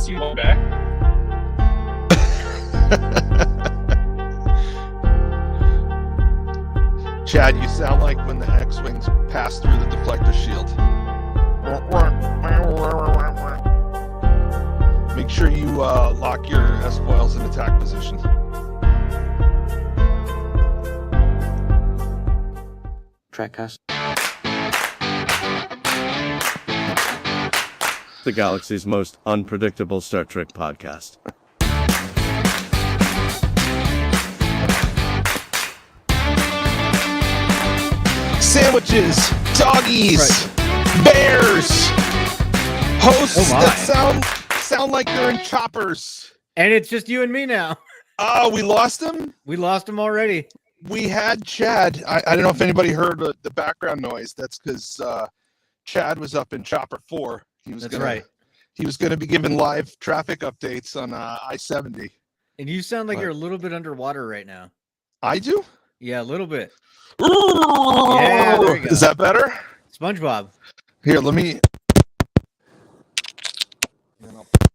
see you back. Chad, you sound like when the X-Wings pass through the deflector shield. Make sure you lock your S-foils in attack position. Trekcast. The galaxy's most unpredictable Star Trek podcast. Sandwiches, doggies, bears, hosts that sound like they're in choppers. And it's just you and me now. Oh, we lost him? We lost him already. We had Chad. I don't know if anybody heard the background noise. That's because Chad was up in Chopper 4. That's right. He was going to be giving live traffic updates on I-70. And you sound like you're a little bit underwater right now. I do? Yeah, a little bit. Yeah, there you go. Is that better? SpongeBob. Here, let me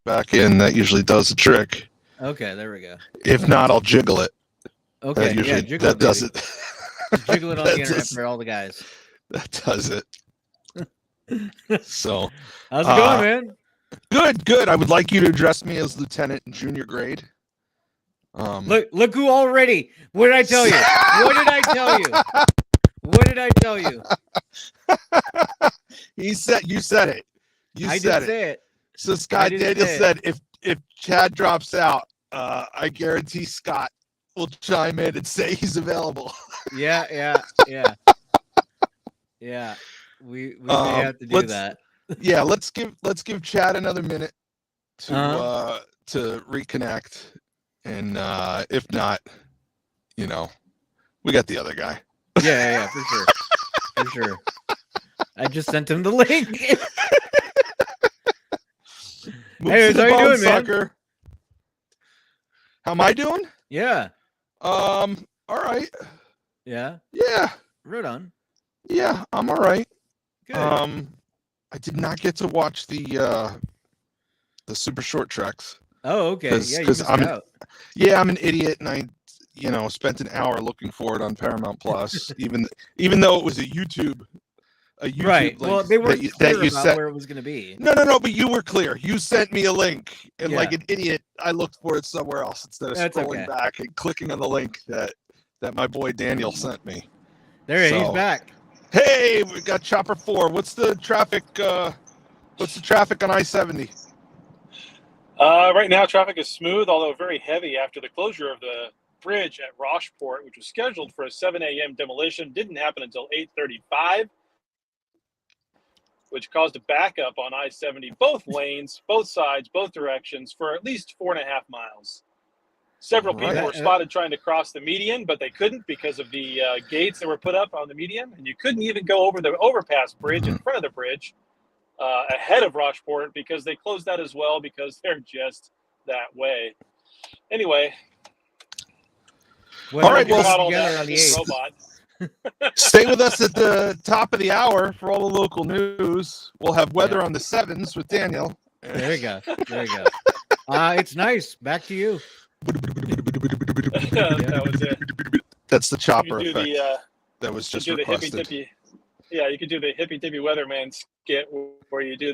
back in. That usually does the trick. Okay, there we go. If not, I'll jiggle it. Okay, jiggle that does it. Jiggle it on the internet for all the guys. That does it. So, how's it going, man? Good. I would like you to address me as lieutenant in junior grade. Look who already. What did I tell you? What did I tell you? What did I tell you? You said it. I did say it. So Scott Daniel said if Chad drops out, I guarantee Scott will chime in and say he's available. Yeah. We may have to do that. Yeah, let's give Chad another minute to reconnect. And if not, we got the other guy. Yeah, for sure. I just sent him the link. Hey, how you doing, sucker. man? How am I doing? Yeah. All right. Yeah. Yeah. Right on. Yeah, I'm all right. Good. I did not get to watch the super short treks. Oh, okay. Yeah, you missed out. I'm an idiot, and I, spent an hour looking for it on Paramount Plus, even though it was a YouTube right. link. Well, they weren't clear about set where it was going to be. No, but you were clear. You sent me a link, and like an idiot, I looked for it somewhere else instead of scrolling back and clicking on the link that my boy Daniel sent me. He's back. Hey, we got Chopper 4. What's the traffic? What's the traffic on I-70? Right now, traffic is smooth, although very heavy after the closure of the bridge at Rocheport, which was scheduled for a 7 a.m. demolition. Didn't happen until 8:35, which caused a backup on I-70, both lanes, both sides, both directions, for at least 4.5 miles. Several people were spotted trying to cross the median, but they couldn't because of the gates that were put up on the median, and you couldn't even go over the overpass bridge in front of the bridge ahead of Rocheport because they closed that as well because they're just that way. Anyway. All right, stay with us at the top of the hour for all the local news. We'll have weather on the 7s with Daniel. There you go. It's nice. Back to you. That was it. That's the chopper effect. That was just requested. You could do the hippy-dippy weatherman skit where you do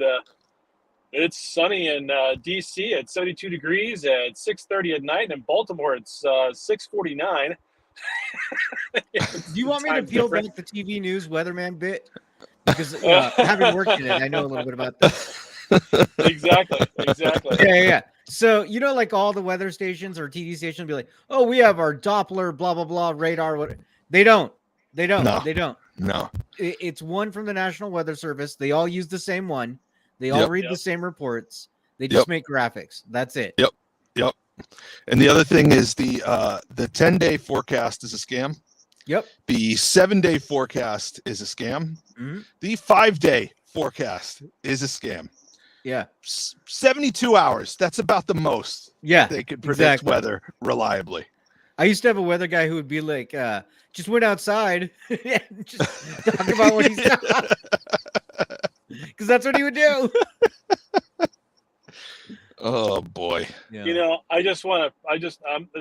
it's sunny in D.C. at 72 degrees at 6:30 at night, and in Baltimore it's 6:49. Do you want me to peel back the TV news weatherman bit? Because having worked in it, I know a little bit about this. Exactly. Yeah. So, like all the weather stations or TV stations be like, oh, we have our Doppler, blah, blah, blah, radar. What? They don't. No. It's one from the National Weather Service. They all use the same one. They all read the same reports. They just make graphics. That's it. Yep. And the other thing is the 10-day forecast is a scam. Yep. The 7-day forecast is a scam. Mm-hmm. The 5-day forecast is a scam. Yeah. 72 hours. That's about the most they could predict weather reliably. I used to have a weather guy who would be like, just went outside and just talk about what he's done. Because that's what he would do. Oh boy. Yeah. You know, this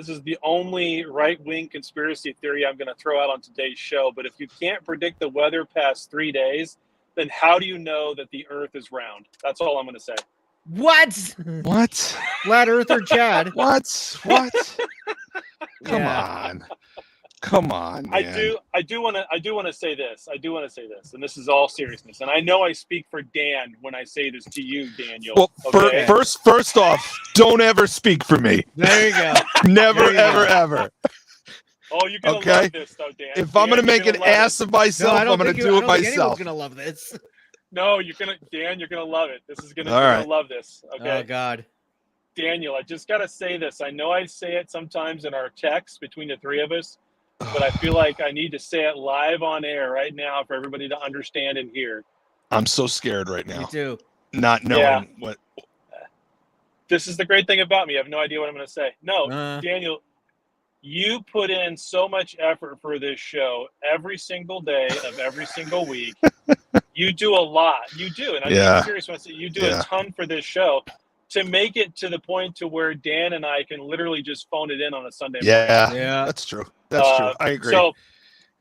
is the only right-wing conspiracy theory I'm going to throw out on today's show. But if you can't predict the weather past 3 days, then how do you know that the Earth is round? That's all I'm going to say. What? What? Flat Earther Chad. What? Come on, man. I do want to say this. And this is all seriousness. And I know I speak for Dan when I say this to you, Daniel. Well, okay? first off, don't ever speak for me. There you go. Never, you ever, go. ever. Oh, you're gonna Okay. love this, though, Dan. If I'm gonna make an ass of myself, I'm gonna do it myself. Gonna love this. No, you're gonna love it. This is gonna. All You're right. gonna love this. Okay. Oh God. Daniel, I just gotta say this. I know I say it sometimes in our texts between the three of us, but I feel like I need to say it live on air right now for everybody to understand and hear. I'm so scared right now. Me too. Not knowing what. This is the great thing about me. I have no idea what I'm gonna say. No, Daniel, you put in so much effort for this show every single day of every single week. You do a lot. You do, and I'm being serious when I say you do a ton for this show to make it to the point to where Dan and I can literally just phone it in on a Sunday morning. Yeah, that's true. That's true. I agree. So,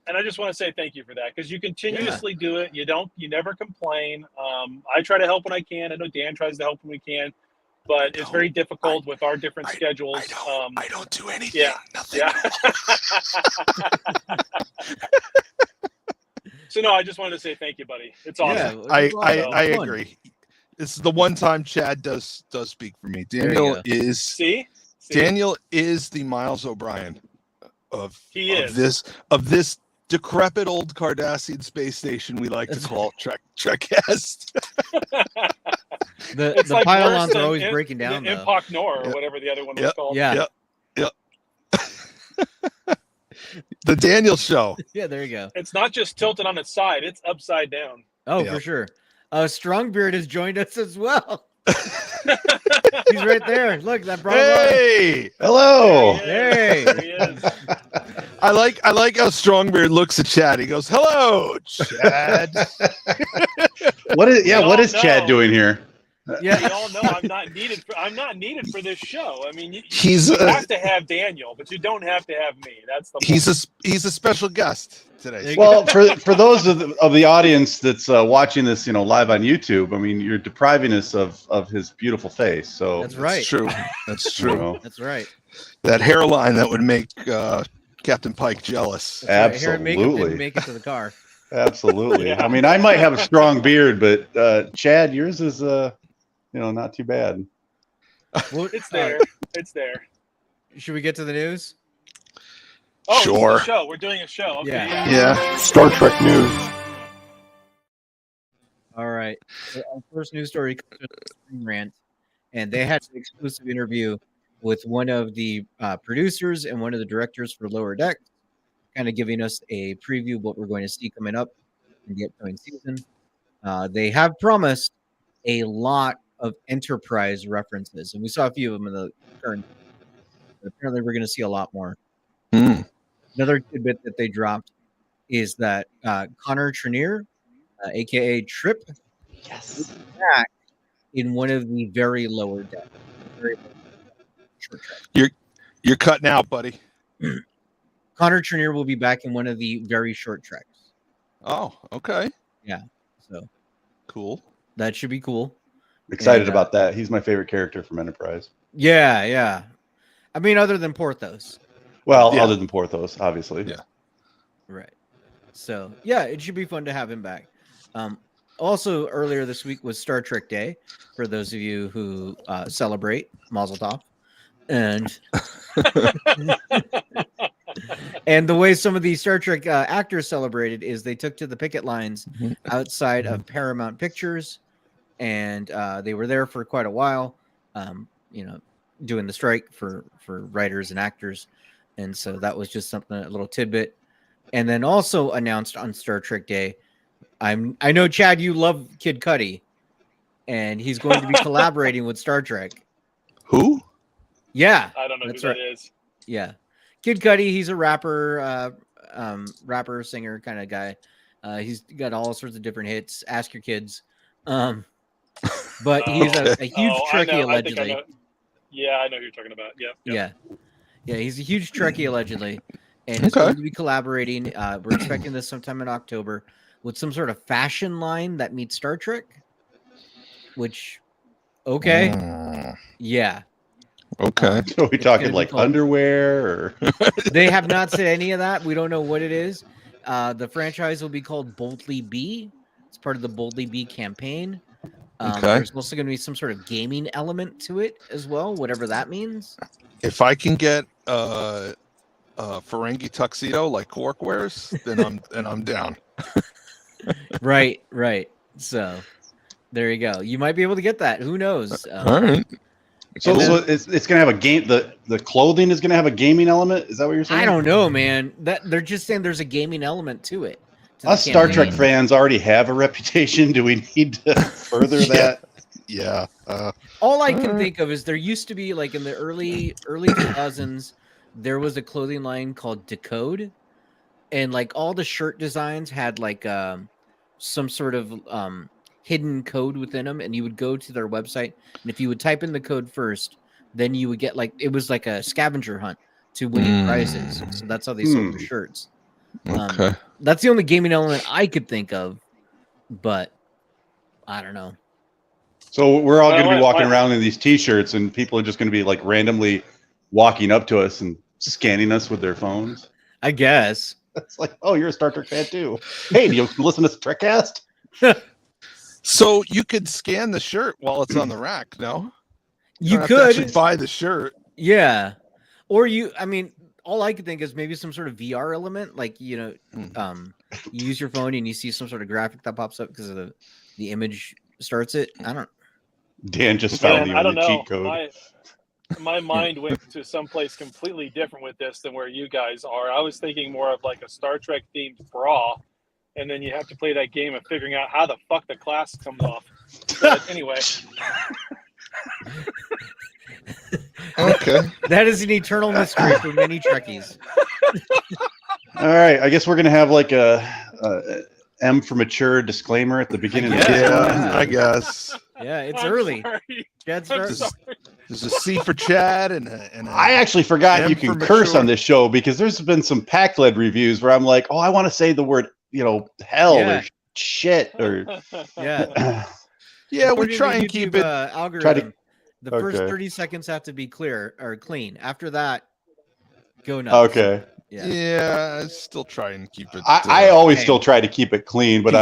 and I just want to say thank you for that because you continuously do it. You never complain. I try to help when I can. I know Dan tries to help when we can, but it's very difficult with our different schedules. I don't do anything. Yeah, nothing. Yeah. So no, I just wanted to say thank you, buddy. It's awesome. Yeah, I agree. This is the one time Chad does speak for me. Daniel is Daniel is the Miles O'Brien of this decrepit old Cardassian space station we like to call Trekcast. the like pylons are always breaking down. The Impact Nor or whatever the other one was called. Yeah. Yep. The Daniel Show. Yeah, there you go. It's not just tilted on its side; it's upside down. Oh, for sure. Strongbeard has joined us as well. He's right there. Look, that brought Hey, hello. Hey, there he is. I like how Strongbeard looks at Chad. He goes, "Hello, Chad." What is Chad doing here? Yeah, you all know I'm not needed for this show. I mean, you have to have Daniel, but you don't have to have me. That's the point. He's a special guest today. Well, for those of the audience that's watching this, live on YouTube, I mean, you're depriving us of his beautiful face. So that's right. That's true. That's true. That's right. That hairline that would make Captain Pike jealous. Absolutely. Hair and makeup didn't make it to the car. Absolutely. I mean, I might have a strong beard, but Chad, yours is not too bad. Well, it's there. It's there. Should we get to the news? Oh, sure. Show. We're doing a show. Okay. Yeah. Star Trek news. All right. So our first news story comes from Rant, and they had an exclusive interview with one of the producers and one of the directors for Lower Deck, kind of giving us a preview of what we're going to see coming up in the upcoming season. They have promised a lot of Enterprise references, and we saw a few of them in the current. But apparently, we're going to see a lot more. Another tidbit that they dropped is that Connor Trenier, aka Trip, is back in one of the very Lower Deck. You're cutting out, buddy. Connor Trenier will be back in one of the very short treks. Oh, okay. Yeah. So cool. That should be cool. Excited about that. He's my favorite character from Enterprise. Yeah. I mean, other than Porthos. Well, other than Porthos, obviously. Yeah. Right. So, yeah, it should be fun to have him back. Also, earlier this week was Star Trek Day, for those of you who celebrate Mazel Tov. And and the way some of these Star Trek actors celebrated is they took to the picket lines outside of Paramount Pictures, and they were there for quite a while, doing the strike for writers and actors. And so that was just something, a little tidbit. And then also announced on Star Trek Day, I know, Chad, you love Kid Cudi, and he's going to be collaborating with Star Trek. Who? Yeah. I don't know who that is. Yeah. Kid Cudi, he's a rapper, singer kind of guy. He's got all sorts of different hits. Ask your kids. but he's a huge I Trekkie know. I think I allegedly. know. Yeah, I know who you're talking about. Yep. Yeah, he's a huge Trekkie allegedly, and he's going to be collaborating. We're expecting this sometime in October with some sort of fashion line that meets Star Trek. Which, yeah. Okay. So are we talking like underwear or? They have not said any of that. We don't know what it is. The franchise will be called Boldly Be. It's part of the Boldly Be campaign. There's also going to be some sort of gaming element to it as well, whatever that means. If I can get a Ferengi tuxedo like Quark wears, then I'm down. Right. So there you go. You might be able to get that. Who knows? All right. So it's gonna have a game. The clothing is gonna have a gaming element. Is that what you're saying? I don't know, man. That they're just saying there's a gaming element to it. Us Star Trek fans already have a reputation. Do we need to further that? Yeah. All I can think of is there used to be like in the early 2000s, there was a clothing line called Decode, and like all the shirt designs had like some sort of hidden code within them, and you would go to their website, and if you would type in the code first, then you would get like it was like a scavenger hunt to winning prizes. So that's how they sold the shirts. Okay. That's the only gaming element I could think of, but I don't know. So we're all going to be walking around in these T-shirts, and people are just going to be like randomly walking up to us and scanning us with their phones. I guess. It's like, oh, you're a Star Trek fan too. Hey, do you listen to Trekcast? So you could scan the shirt while it's on the rack, no? You don't could have to actually buy the shirt. Yeah. Or all I could think is maybe some sort of VR element, like, you use your phone and you see some sort of graphic that pops up because of the image starts it. I don't. Dan just found the cheat code. My mind went to someplace completely different with this than where you guys are. I was thinking more of like a Star Trek themed bra, and then you have to play that game of figuring out how the fuck the clasp comes off. But anyway. Okay. That is an eternal mystery for many Trekkies. All right. I guess we're going to have like a M for mature disclaimer at the beginning of this one. I guess. Yeah, it's I'm early. sorry. Chad's There's a C for Chad and I actually forgot M you can for curse mature. on this show because there's been some Packled reviews where I'm like, oh, I want to say the word, hell or shit or Yeah. Yeah, we According to try the and keep YouTube, it. algorithm. The first Okay. 30 seconds have to be clear or clean. After that, go nuts. okay. Yeah, I still try and keep it. I always still try to keep it clean, but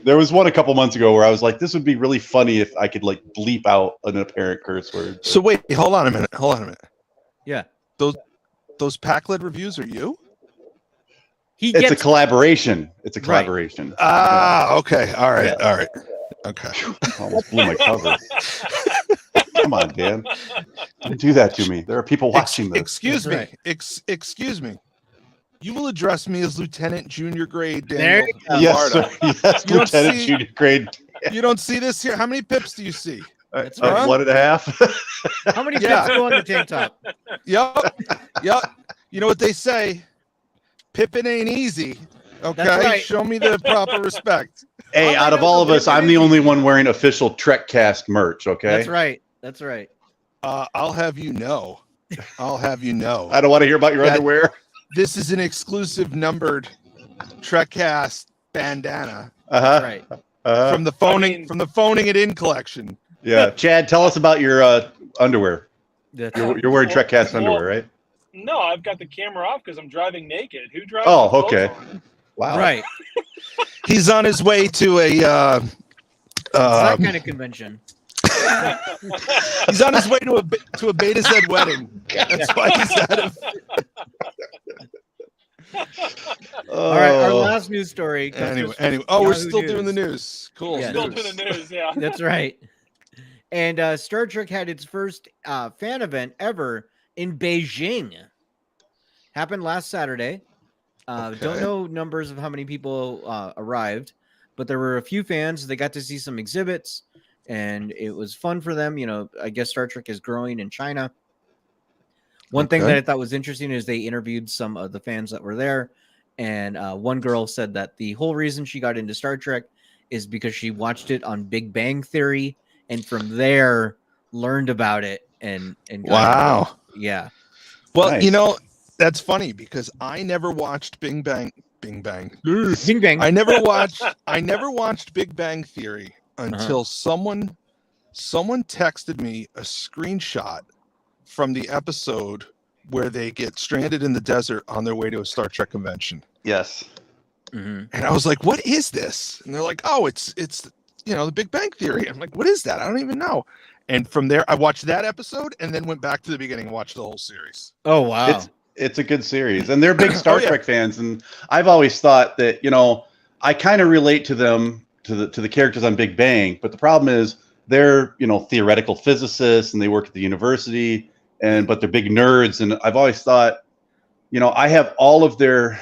there was one a couple months ago where I was like, this would be really funny if I could like bleep out an apparent curse word. So wait, hold on a minute. Yeah. Those Packled reviews are you? It's a collaboration. It's a collaboration. Ah, okay. All right. Yeah. All right. Okay. Almost blew my cover. Come on, Dan. Don't do that to me. There are people watching this. Excuse me. Right. Excuse me. You will address me as Lieutenant Junior Grade There Daniel. you go. Yes, sir. Yes, You don't Lieutenant see- Junior Grade. You don't see this here. How many pips do you see? That's right. 1.5. How many Yeah. pips go on the tank top? Yep. You know what they say? Pippin ain't easy. Okay. That's right. Show me the proper respect. Hey, All I out of know all is of us, that I'm the only one wearing official Trekcast merch, okay? That's right. I'll have you know. I don't want to hear about your That- underwear. This is an exclusive numbered Trekcast bandana Uh-huh. Right. Uh-huh. from the phoning it in collection. Yeah. Chad, tell us about your underwear. That's You're wearing Trekcast underwear, right? No, I've got the camera off because I'm driving naked. Who drives? Oh, with clothes okay. on? Wow. right. He's on his way to a It's that kind of convention. he's on his way to a Beta Z wedding. That's why he's at him. All right, our last news story. comes Anyway. from Oh, we're Yahoo still doing the News. news. Cool. Yeah. Still news. to the news, yeah. That's right. And Star Trek had its first fan event ever in Beijing. Happened last Saturday. Don't know numbers of how many people arrived, but there were a few fans. They got to see some exhibits, and it was fun for them. I guess Star Trek is growing in China. One thing that I thought was interesting is they interviewed some of the fans that were there, and one girl said that the whole reason she got into Star Trek is because she watched it on Big Bang Theory and from there learned about it and got Wow. into it. Yeah. Well, Nice. you know, that's funny because I never watched Bing Bang. Bing bang. I never watched Big Bang Theory until someone texted me a screenshot from the episode where they get stranded in the desert on their way to a Star Trek convention. Yes. And I was like, "What is this?" And they're like, "Oh, it's the Big Bang Theory." I'm like, "What is that? I don't even know." And from there, I watched that episode and then went back to the beginning and watched the whole series. Oh wow. It's a good series, and they're big Star Trek fans. And I've always thought that I kind of relate to them to the characters on Big Bang, but the problem is they're theoretical physicists and they work at the university, but they're big nerds. And I've always thought, I have all of their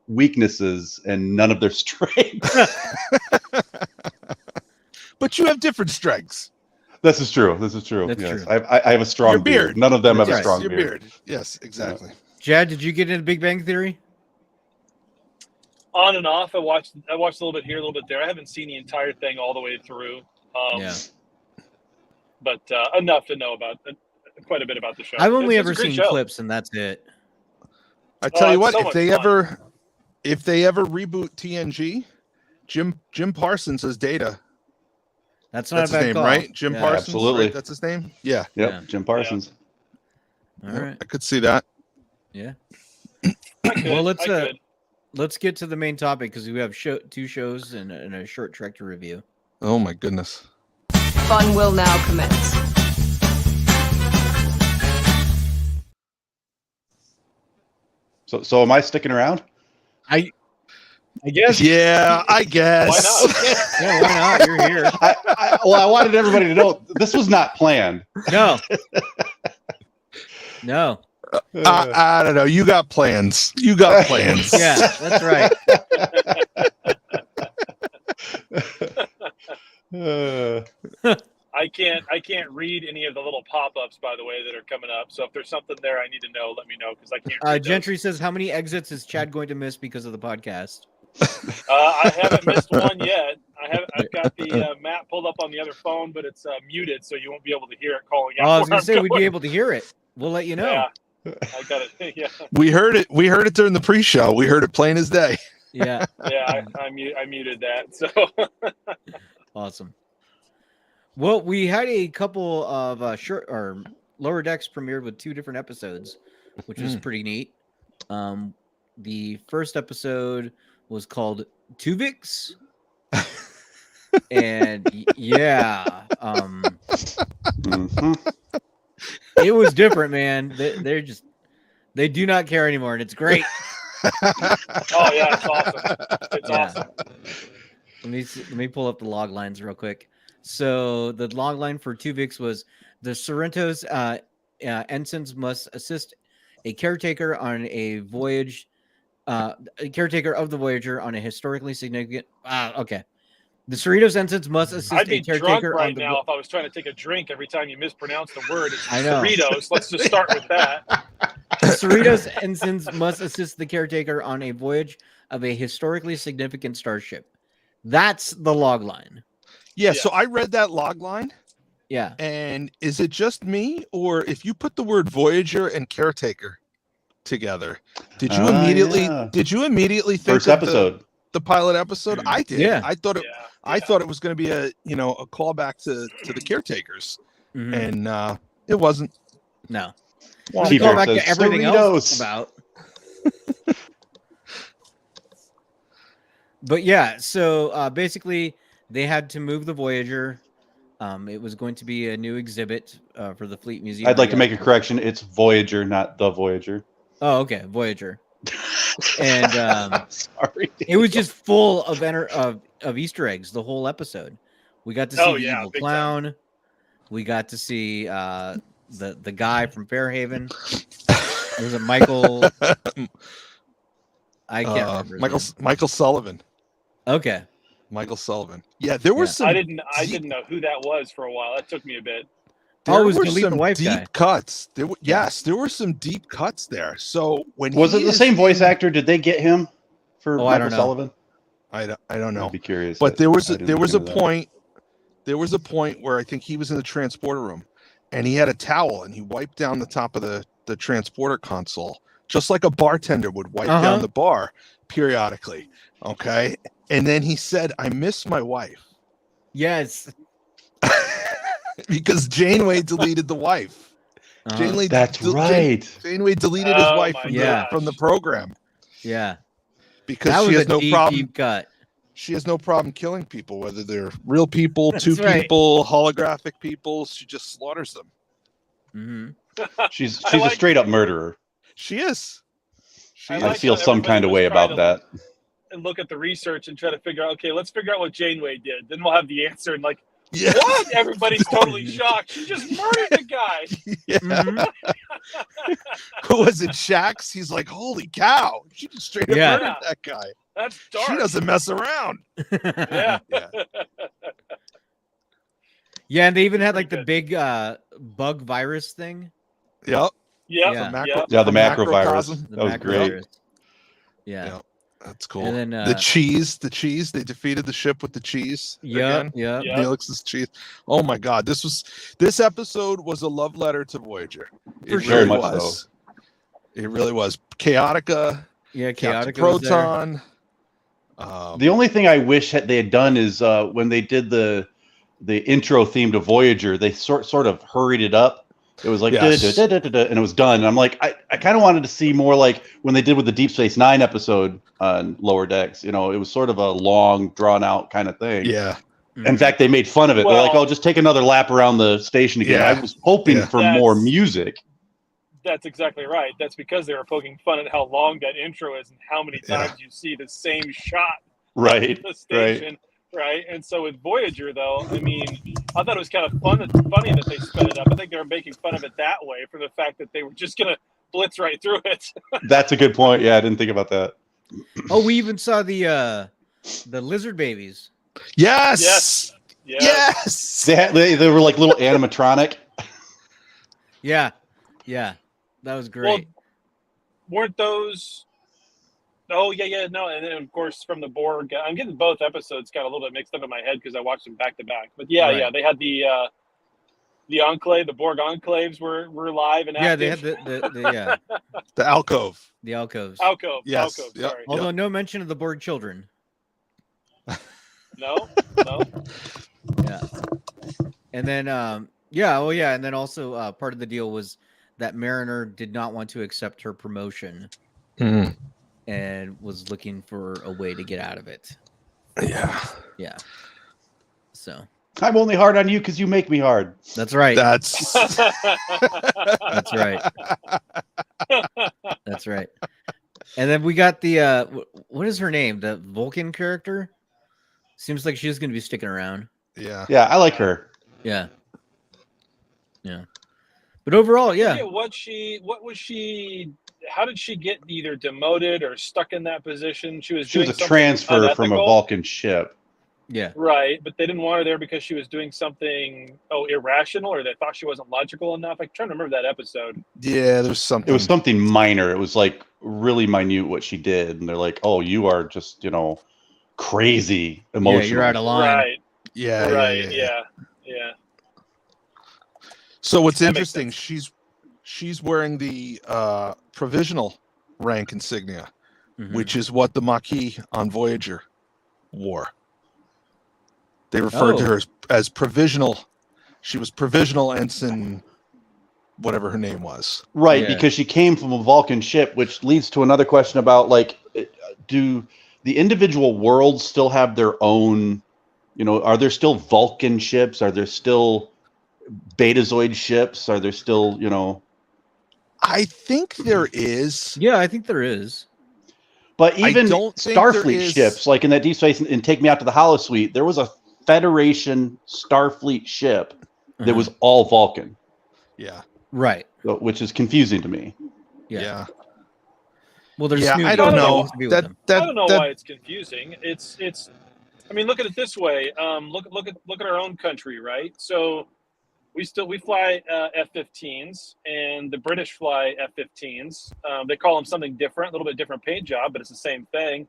weaknesses and none of their strengths. But you have different strengths. This is true. That's yes. true. I have a strong beard. None of them have a strong your beard. Yes, exactly. Chad, did you get into Big Bang Theory? On and off. I watched a little bit here, a little bit there. I haven't seen the entire thing all the way through. But enough to know about quite a bit about the show. I've only It's ever a great seen show. clips, and that's it. I tell you what, it's so if they much fun. ever reboot TNG, Jim Parsons as Data. That's not That's a bad his name, call. right? Jim Yeah. Parsons. Absolutely. Right? That's his name. Yeah. Yep. Yeah. Jim Parsons. All right. I could see that. Yeah. I could, Well, I could. let's get to the main topic because we have two shows and a short Trek to review. Oh my goodness. Fun will now commence. So am I sticking around? I guess. Yeah, I guess. Why not? Yeah, why not? You're here. I wanted everybody to know this was not planned. No. No. I don't know. You got plans. You got plans. Yeah, that's right. I can't read any of the little pop-ups, by the way, that are coming up. So if there's something there I need to know, let me know because I can't read those. Gentry says, how many exits is Chad going to miss because of the podcast? I haven't missed one yet. I've got the map pulled up on the other phone, but it's muted, so you won't be able to hear it calling out. Oh, I was where going to say, I'm we'd be able to hear it. We'll let you know. Yeah, I got it. Yeah, We heard it. We heard it during the pre-show. We heard it plain as day. Yeah. yeah. I muted that. So Awesome. Well, we had a couple of short or Lower Decks premiered with 2 different episodes, which was pretty neat. The first episode was called Twovix, and it was different, man. They do not care anymore, and it's great. oh yeah, it's awesome. It's awesome. Let me pull up the log lines real quick. So the log line for Twovix was the Sorrento's ensigns must assist a caretaker on a voyage, a caretaker of the Voyager on a historically significant. Okay. The Cerritos ensigns must assist I'd be a caretaker drunk right on the now if I was trying to take a drink every time you mispronounce the word. It's I know. Cerritos. Let's just start with that. The Cerritos ensigns must assist the caretaker on a voyage of a historically significant starship. That's the log line. Yeah. So I read that log line. Yeah. And is it just me, or if you put the word Voyager and caretaker together, did you immediately think First of episode? the pilot episode? I did. Yeah. I thought it. Yeah. I thought it was going to be a callback to the caretakers, Mhm. and it wasn't. No. Well, We go back says, to everything Cerritos. else about. But yeah, so basically they had to move the Voyager. It was going to be a new exhibit for the Fleet Museum. I'd like to make a correction. It's Voyager, not the Voyager. Oh, okay, Voyager. And Sorry. it was just full of Easter eggs the whole episode. We got to see the evil big clown. time. We got to see the guy from Fairhaven. Was it Michael? I can't remember. his name. Michael Sullivan. Okay. Michael Sullivan. Yeah, there were some. I didn't know who that was for a while. That took me a bit. There Oh, it was were Delete the some Wife deep guy. cuts. Yes, there were some deep cuts there. So when Was he it the is same voice in- actor? Did they get him for Oh, I Michael don't know. Sullivan? I don't know. I'd be curious. But there was I didn't a look into that. point there was a point where I think he was in the transporter room, and he had a towel, and he wiped down the top of the transporter console, just like a bartender would wipe down the bar periodically. Okay, and then he said, "I miss my wife." Yes. Because Janeway deleted the wife. Janeway, That's right. Janeway deleted his wife from the program. Yeah. Because she has no problem. Deep cut. She has no problem killing people, whether they're real people, people, holographic people. She just slaughters them. Mm-hmm. She's a straight up murderer. She is. I feel some kind of way about that. And look at the research and try to figure out, okay, let's figure out what Janeway did. Then we'll have the answer. And what? Everybody's totally shocked. She just murdered the guy. Yeah. Mm-hmm. Who was it? Shax? He's like, holy cow. She just straight up murdered that guy. That's dark. She doesn't mess around. Yeah. Yeah, and they even had the big bug virus thing. Yep. The macro virus. That was great. Virus. Yeah. That's cool. And then the cheese, they defeated the ship with the cheese. Yeah. Neelix's cheese. Oh my God. This episode was a love letter to Voyager. It very much was. So. It really was. Chaotica. Yeah, Chaotica. Proton. The only thing I wish they had done is when they did the intro theme to Voyager, they sort of hurried it up. It was like, and it was done. And I'm like, I kind of wanted to see more like when they did with the Deep Space Nine episode on Lower Decks. It was sort of a long, drawn out kind of thing. Yeah. In fact, they made fun of it. They're like, oh, just take another lap around the station again. I was hoping for more music. That's exactly right. That's because they were poking fun at how long that intro is and how many times you see the same shot right of the station. Right. And so with Voyager, though, I mean, I thought it was kind of funny that they sped it up. I think they were making fun of it that way for the fact that they were just going to blitz right through it. That's a good point. Yeah, I didn't think about that. Oh, we even saw the lizard babies. Yes. They were like little animatronic. Yeah. That was great. Well, weren't those... Oh, yeah, no. And then, of course, from the Borg, I'm getting both episodes got a little bit mixed up in my head because I watched them back to back. But they had the Enclave, the Borg Enclaves were live and active. Yeah, they had the Alcove. The Alcoves. Yes. Alcove, sorry. Although no mention of the Borg children. No. Yeah. And then, and then also part of the deal was that Mariner did not want to accept her promotion. Mm. And was looking for a way to get out of it. Yeah. So I'm only hard on you because you make me hard. That's right. That's That's right. That's right. And then we got the what is her name? The Vulcan character. Seems like she's going to be sticking around. Yeah, I like her. Yeah. But overall, what was she? How did she get either demoted or stuck in that position? She was a transfer from a Vulcan ship. Yeah. Right, but they didn't want her there because she was doing something irrational, or they thought she wasn't logical enough. I'm trying to remember that episode. Yeah, there's something. It was something minor. It was like really minute what she did, and they're like, "Oh, you are just crazy emotional. Yeah, you're out of line." Right. Yeah. So what's interesting? She's wearing the provisional rank insignia, which is what the Maquis on Voyager wore. They referred to her as provisional. She was provisional ensign, whatever her name was. Right, because she came from a Vulcan ship, which leads to another question about do the individual worlds still have their own? Are there still Vulcan ships? Are there still Betazoid ships? Are there still I think there is. Yeah, I think there is. But even Starfleet ships, like in that Deep Space and Take Me Out to the Holosuite, there was a Federation Starfleet ship that was all Vulcan. Yeah. Right. Which is confusing to me. Yeah. Well, there's I don't know. I don't know why it's confusing. It's. I mean, look at it this way. Look at our own country, right? So. We fly F-15s, and the British fly F-15s. They call them something different, a little bit different paint job, but it's the same thing.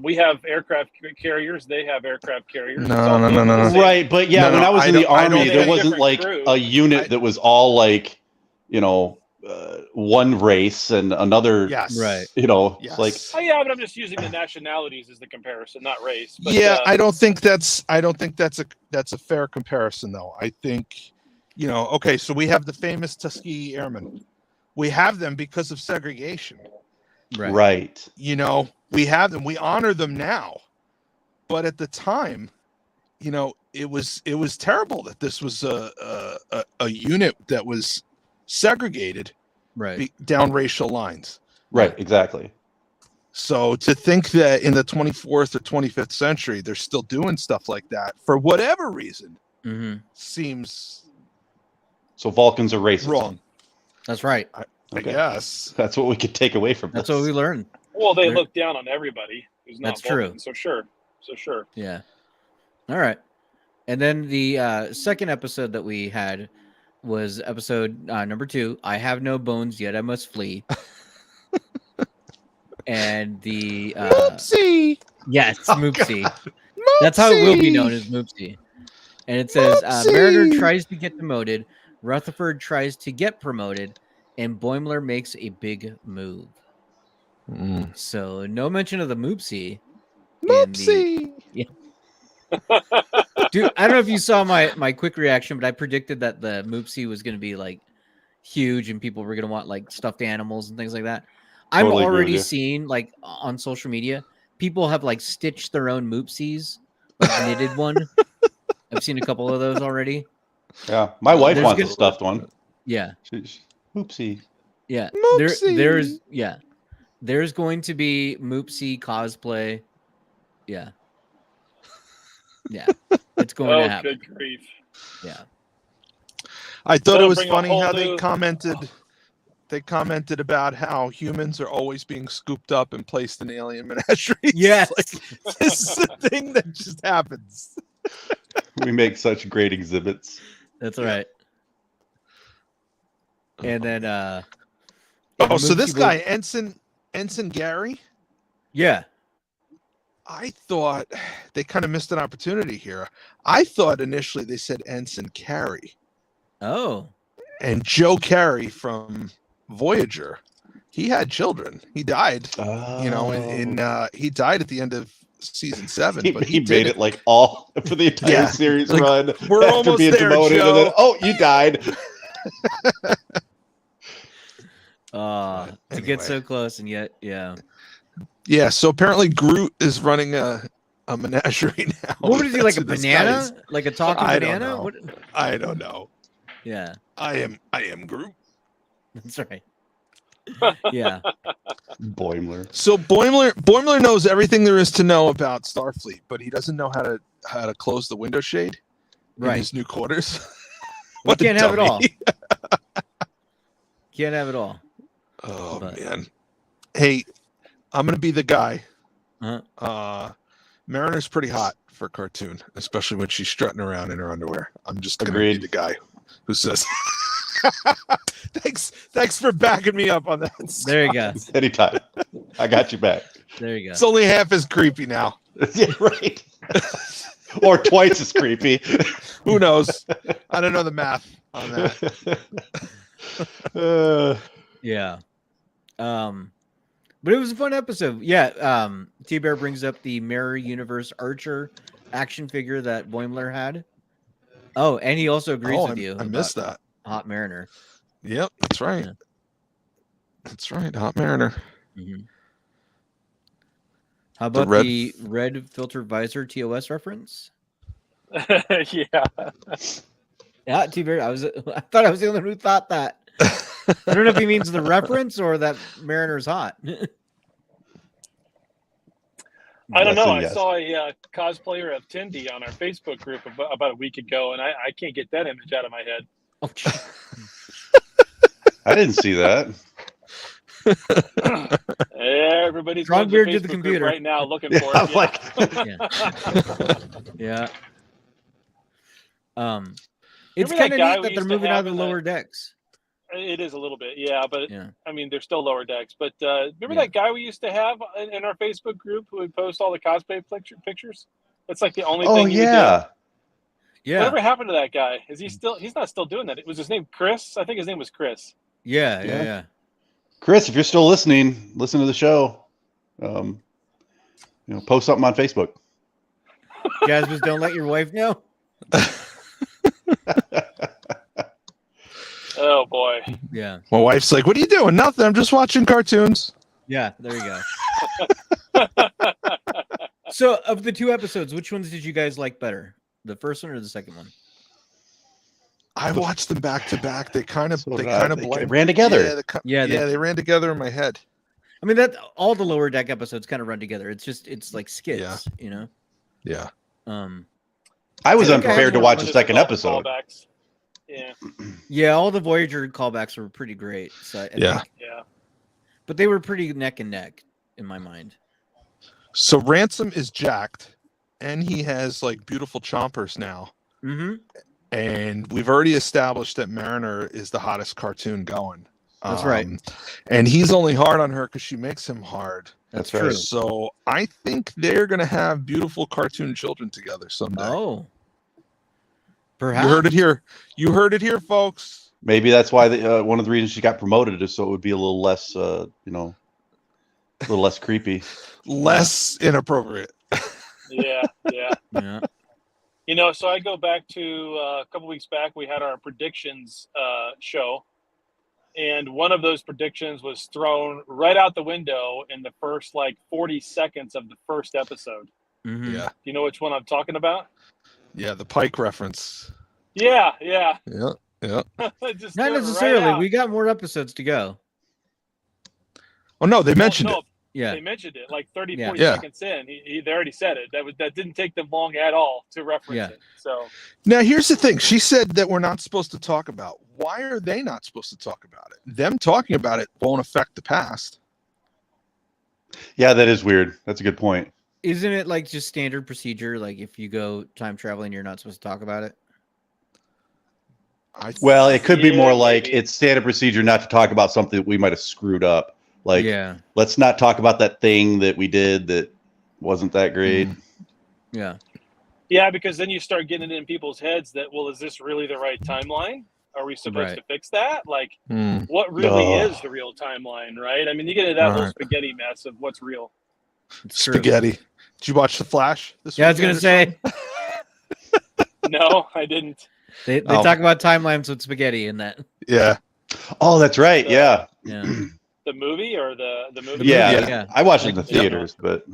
We have aircraft carriers. They have aircraft carriers. No. Right, but yeah, No, when I was in the army, there have wasn't different like crew. a unit that was all like, one race and another. Yes. Right. It's Yes. like Oh yeah, but I'm just using the nationalities as the comparison, not race. But, yeah, I don't think that's a fair comparison though. I think, okay, so we have the famous Tuskegee Airmen. We have them because of segregation. right. We have them. We honor them now. But at the time, it was terrible that this was a unit that was segregated Right. down racial lines. Right, exactly. So to think that in the 24th or 25th century, they're still doing stuff like that for whatever reason seems So Vulcans are racist. wrong. That's right. I Okay. guess. That's what we could take away from That's this. what we learned. Well, they They're- look down on everybody who's not That's true. Vulcan, so sure. Yeah. All right. And then the second episode that we had was episode number 2. I have no bones yet. I must flee. And the Moopsy. yes, Oh, Moopsy. That's how it will be known as Moopsy. And it says Moopsy. Mariner tries to get demoted, Rutherford tries to get promoted, and Boimler makes a big move. So no mention of the Moopsy. Moopsy. Dude, I don't know if you saw my quick reaction, but I predicted that the Moopsy was going to be like huge and people were going to want like stuffed animals and things like that. I'm Totally agree with already you. seeing like on social media, people have like stitched their own Moopsies, like knitted one. I've seen a couple of those already. Yeah, my wife There's wants a gonna- stuffed one. Yeah. Oopsie. Yeah. Moopsy. There's going to be Moopsy cosplay. Yeah. Yeah. It's going to Oh, happen. good grief! Yeah. I thought That'll it was bring a funny whole how new- they commented about how humans are always being scooped up and placed in alien menageries. Yes. Like, this is a thing that just happens. We make such great exhibits. That's right. And then So this guy, Ensign Gary, Yeah. I thought they kind of missed an opportunity here. I thought initially they said Ensign Carey. Oh. And Joe Carey from Voyager, he had children. He died, he died at the end of season 7. He, but he did made it like all for the entire Yeah. series Like, run. we're after almost being there, demoted, Joe. and then, oh, you died. To get Anyway. so close and yet, yeah. Yeah, so apparently Groot is running a menagerie now. What is he, like That's a who this banana? guy is. Like a talking I don't banana? know. What? I don't know. Yeah, I am Groot. that's right. Yeah. Boimler. So Boimler knows everything there is to know about Starfleet, but he doesn't know how to close the window shade in Right. his new quarters. We What a can't have it all. dummy. Can't have it all. Oh But- man. Hey, I'm gonna be the guy. Uh-huh. Mariner's pretty hot for a cartoon, especially when she's strutting around in her underwear. I'm just gonna Agreed. be the guy who says thanks for backing me up on that. There you go. Anytime. I got you back. There you go. It's only half as creepy now. Yeah, right. Or twice as creepy. Who knows? I don't know the math on that. Yeah. But it was a fun episode. Yeah. T-Bear brings up the Mirror Universe Archer action figure that Boimler had. Oh, and he also agrees with you. I missed about that. Hot Mariner. Yep, that's right. Yeah. That's right. Hot Mariner. Mm-hmm. How about the red filter visor TOS reference? Yeah. Yeah, T-Bear. I thought I was the only one who thought that. I don't know if he means the reference or that Mariner's hot. I don't know. I Yes. saw a cosplayer of Tindy on our Facebook group about a week ago, and I can't get that image out of my head. Oh, I didn't see that. Everybody's Strong going to beard the to the Facebook computer. group right now looking Yeah, for I'm it. like, yeah. It's Remember that kind of guy neat we that they're used to moving out have of the in the- lower decks. It is a little bit, yeah, but Yeah. I mean, they're still lower decks. But remember that guy we used to have in our Facebook group who would post all the cosplay pictures? That's like the only thing he would do. Yeah. Whatever happened to that guy? Is he still? He's not still doing that. Was his name Chris? I think his name was Chris. Yeah. Chris, if you're still listening, listen to the show. Post something on Facebook. Jasmine, don't let your wife know. Oh boy. Yeah. My wife's like, "What are you doing? Nothing. I'm just watching cartoons." Yeah, there you go. So, of the 2 episodes, which ones did you guys like better? The first one or the second one? I watched them back to back. They kind of They ran together. Yeah, they ran together in my head. I mean, that all the Lower Deck episodes kind of run together. It's like skits, you know. Yeah. I was I think I unprepared to have watch One the of second call- episode. callbacks. Yeah, Yeah, all the Voyager callbacks were pretty great. So I Yeah. think- yeah. but they were pretty neck and neck in my mind. So Ransom is jacked, and he has like beautiful chompers now. Mm-hmm. And we've already established that Mariner is the hottest cartoon going. That's right. And he's only hard on her because she makes him hard. That's right. true. So I think they're going to have beautiful cartoon children together someday. Oh, perhaps. You heard it here. You heard it here, folks. Maybe that's why one of the reasons she got promoted is so it would be a little less, a little less creepy. Less inappropriate. Yeah. Yeah. So I go back to a couple weeks back. We had our predictions show, and one of those predictions was thrown right out the window in the first 40 seconds of the first episode. Mm-hmm. Yeah. Do you know which one I'm talking about? Yeah, the Pike reference. Yeah. Yeah. Just Not threw it necessarily. Right out. We got more episodes to go. Oh no, they mentioned No, it. Yeah. They mentioned it 30, Yeah. 40 Yeah. seconds in. They already said it. That didn't take them long at all to reference Yeah. it. So Now here's the thing. She said that we're not supposed to talk about. Why are they not supposed to talk about it? Them talking about it won't affect the past. Yeah, that is weird. That's a good point. Isn't it like just standard procedure? Like if you go time traveling, you're not supposed to talk about it. Well, it could be more Yeah, like maybe. it's standard procedure not to talk about something that we might have screwed up. Like, Yeah. let's not talk about that thing that we did that wasn't that great. Yeah. yeah, because then you start getting it in people's heads that, well, is this really the right timeline? Are we supposed Right. to fix that? Hmm. What really Ugh. is the real timeline, right? I mean, you get into that whole Right. spaghetti mess of what's real. It's true. Spaghetti. Did you watch The Flash this Yeah, I was weekend gonna or say something? No, I didn't. they Oh. talk about timelines with spaghetti in that. Yeah. Oh, that's right. Yeah. Yeah. The movie or the movie? Yeah. Yeah. I watched it in the Yeah. theaters, but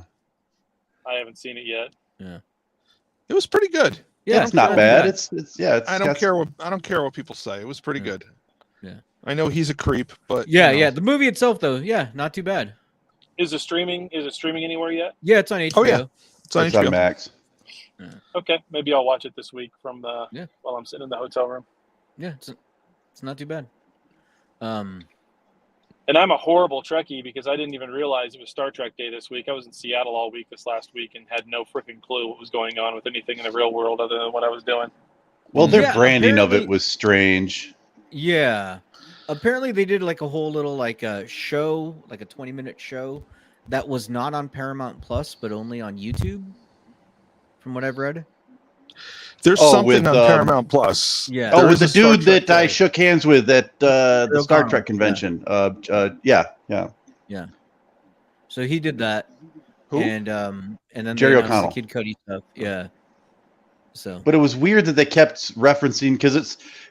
I haven't seen it yet. It was pretty good. Yeah. it's not bad. It's it's I don't care what people say. It was pretty Yeah. good. Yeah. I know he's a creep, but Yeah, you know. yeah. The movie itself, though, yeah, not too bad. Is it streaming anywhere yet? Yeah, it's on HBO. Oh, yeah. It's on it's on HBO. Max. Okay, maybe I'll watch it this week from Yeah. while I'm sitting in the hotel room. Yeah, it's not too bad. And I'm a horrible Trekkie because I didn't even realize it was Star Trek Day this week. I was in Seattle all week this last week and had no freaking clue what was going on with anything in the real world other than what I was doing. Well, their Yeah, branding of it apparently- was strange. Yeah. Apparently they did like a whole little show, like a 20-minute show that was not on Paramount Plus, but only on YouTube, from what I've read. There's Oh, something with, on Paramount Plus. Yeah. Oh, There with is the a Star dude Trek that I Day. shook hands with at the Bill Star Connell, Trek yeah. convention. Yeah. So he did that. Who? And then they Jerry announced O'Connell. the Kid Cudi stuff. Yeah. So But it was weird that they kept referencing because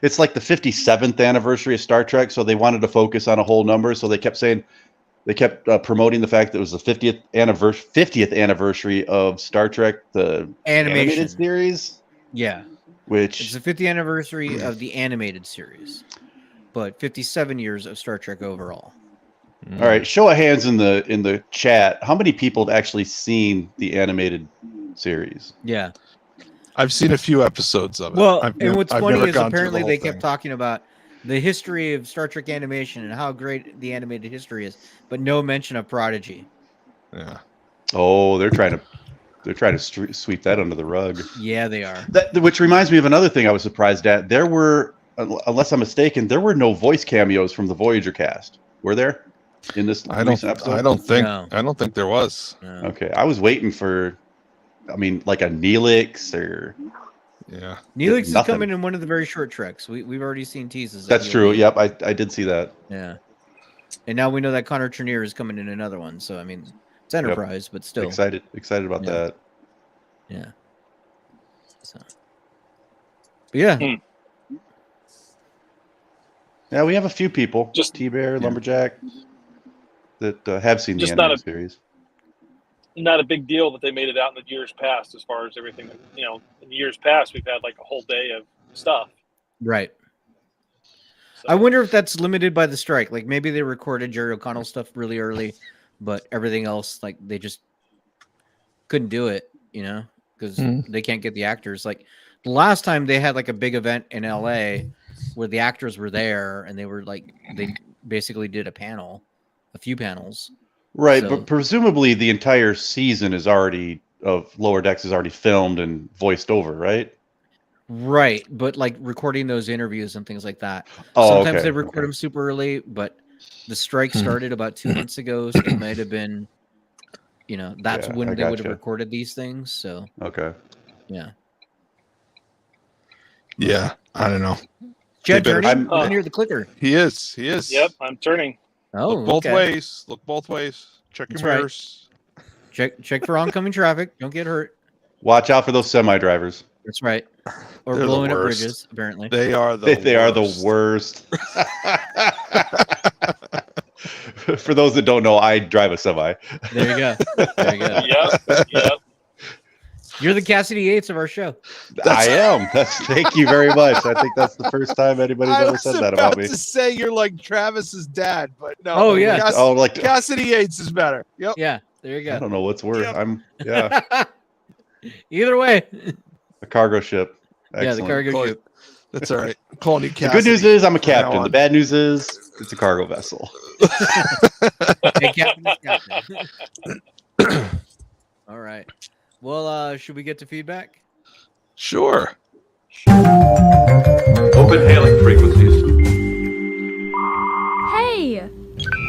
it's like the 57th anniversary of Star Trek, so they wanted to focus on a whole number. So they kept promoting the fact that it was the 50th anniversary of Star Trek, the animation animated series, Yeah. It's which the 50th anniversary of the animated series, but 57 years of Star Trek overall. all right, show of hands in the chat. How many people have actually seen the animated series? Yeah. I've seen a few episodes of it. Well, I've and nev- what's I've funny never is gone through the apparently whole they kept thing. talking about the history of Star Trek animation and how great the animated history is, but no mention of Prodigy. Yeah. Oh, they're trying to sweep that under the rug. Yeah, they are. Which reminds me of another thing I was surprised at. There were unless I'm mistaken, there were no voice cameos from the Voyager cast. Were there in this recent episode? I don't think there was. No. Okay, I was waiting for, like a Neelix or. Yeah, Neelix is nothing. coming in one of the very short treks. We've already seen teases. That's true. Yep, I did see that. Yeah, and now we know that Connor Trenier is coming in another one. So I mean, it's Enterprise, but still excited about that. Yeah. So. But yeah. Yeah, we have a few people, Just- T-Bear, Lumberjack, that have seen the Just animated not a- series. Not a big deal that they made it out in the years past, as far as everything. In the years past, we've had like a whole day of stuff. Right. So, I wonder if that's limited by the strike. Like maybe they recorded Jerry O'Connell stuff really early, but everything else, like they just couldn't do it, because they can't get the actors. Like the last time they had like a big event in LA where the actors were there and they were like, they basically did a few panels. Right, So- but presumably the entire season of Lower Decks is already filmed and voiced over, right? Right. But like recording those interviews and things like that. Oh, Sometimes okay, they record them super early, but the strike started about 2 months ago. So it might have been, that's Yeah, when I they would have gotcha. recorded these things. So Okay. yeah. yeah. I don't know. Chad, better- turning I'm- near the clicker. He is. Yep, I'm turning. Oh, Look both okay. ways. Look both ways. Check your That's right. mirrors. Check for oncoming traffic. Don't get hurt. Watch out for those semi-drivers. That's right. Or They're the blowing up worst. bridges, apparently. They are the They are the worst. For those that don't know, I drive a semi. There you go. There you go. Yep. You're the Cassidy Yates of our show. I am. Thank you very much. I think that's the first time anybody's ever said that about me. to say you're like Travis's dad, but no. Oh, yeah. Cassidy Yates is better. Yep. Yeah, there you I go. don't know what's worse. Yep. Either way. A cargo ship. Yeah, the Excellent. cargo Call ship. That's all right. I'm calling you The Cassidy. good news is I'm a from now captain. on. The bad news is it's a cargo vessel. Hey, Captain is Captain. All right. Well, should we get to feedback? Sure. Open hailing frequencies. Hey!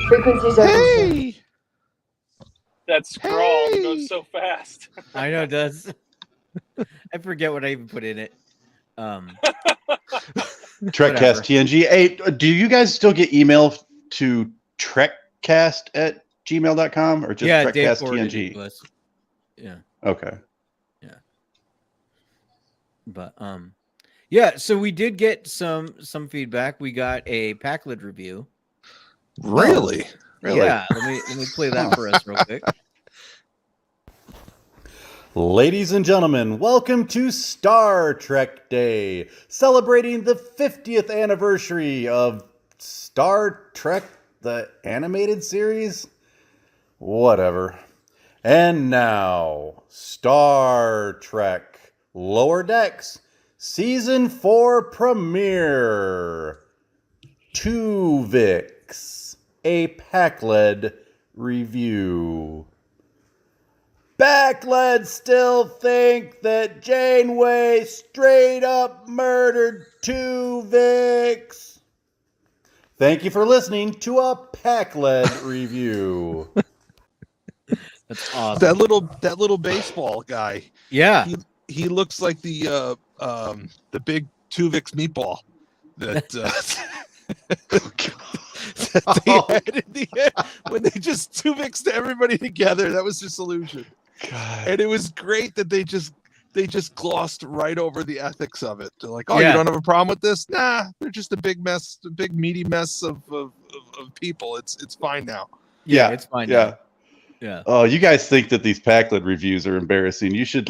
Frequencies are Hey. That scrawl Hey! goes so fast. I know it does. I forget what I even put in it. Trekcast TNG. Hey, do you guys still get email to trekcast@gmail.com or just yeah, Dave Trekcast forwarded it TNG? to us. Yeah. Okay. But yeah, so we did get some feedback. We got a Packled review. Really? Yeah, let me play that for us real quick. Ladies and gentlemen, welcome to Star Trek Day, celebrating the 50th anniversary of Star Trek, the animated series? Whatever. And now, Star Trek Lower Decks, Season 4 premiere. Twovix, a Packled review. Packled still think that Janeway straight up murdered Twovix. Thank you for listening to a Packled review. That's awesome. That little baseball guy. Yeah. He looks like the big Twovix meatball that that they had in the end when they just Twovixed everybody together. That was just illusion. God. And it was great that they just glossed right over the ethics of it. They're like, oh, Yeah. you don't have a problem with this? Nah, they're just a big mess, a big meaty mess of people. It's fine now. Yeah, it's fine. Yeah. now. Yeah. Oh, you guys think that these Packled reviews are embarrassing? You should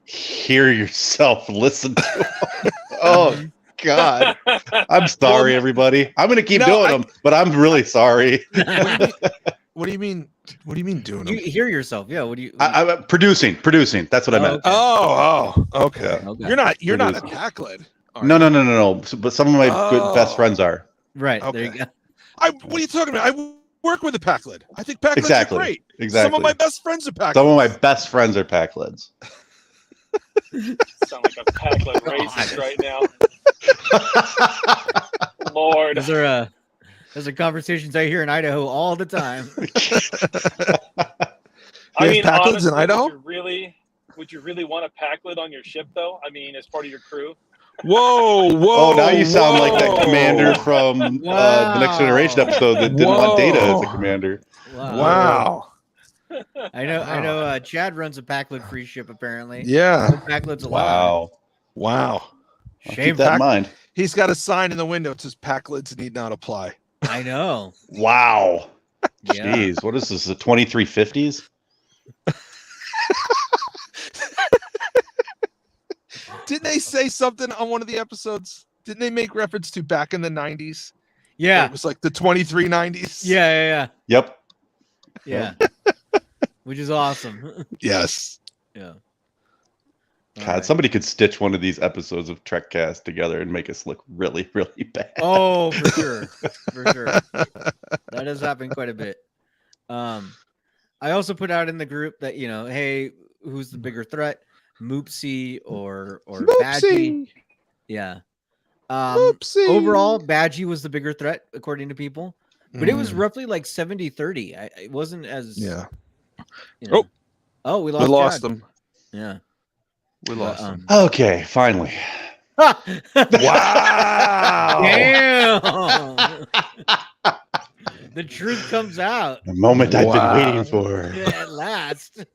hear yourself listen to them. Oh God, I'm sorry, everybody. I'm gonna keep doing them, but I'm really sorry. What do you mean? What do you mean doing You them? hear yourself. Yeah. What do you? I'm producing. That's what I meant. Okay. Oh, okay. Okay. You're not a Producing. Packled. are No, you? no. But some of my good best friends are. Right. There you Okay. go. What are you talking about? I work with a Packled. I think Packleds Exactly. are great. Exactly. Some of my best friends are Packleds. Some of my best friends are Packleds. Sound like a Packled racist right now. Lord. Those are conversations I hear in Idaho all the time. I mean, Packleds honestly, in Idaho? would you really want a Packled on your ship, though? I mean, as part of your crew? Whoa! Oh, now you sound like that commander from the Next Generation episode that didn't want Data as a commander. Wow. I know. Chad runs a Packled free ship apparently. Yeah. No Packled's allowed. Wow. I'll Shame. keep that in mind. He's got a sign in the window that says Packlids need not apply. I know. Wow. Yeah. Jeez, what is this? The 2350s? Didn't they say something on one of the episodes? Didn't they make reference to back in the 90s? Yeah. It was like the 2390s. Yeah. Yep. Yeah. Which is awesome. Yes. Yeah. God, somebody could stitch one of these episodes of Trekcast together and make us look really, really bad. Oh, for sure. For sure. That has happened quite a bit. I also put out in the group that, hey, who's the bigger threat? Moopsy or Badgie? Yeah. Moopsy. Overall, Badgie was the bigger threat, according to people. But it was roughly like 70-30. It wasn't as... Yeah. Oh, we We lost lost Chad. them. Yeah. We lost them. Okay, finally. Wow. Damn. The truth comes out. The moment I've been waiting for. At last.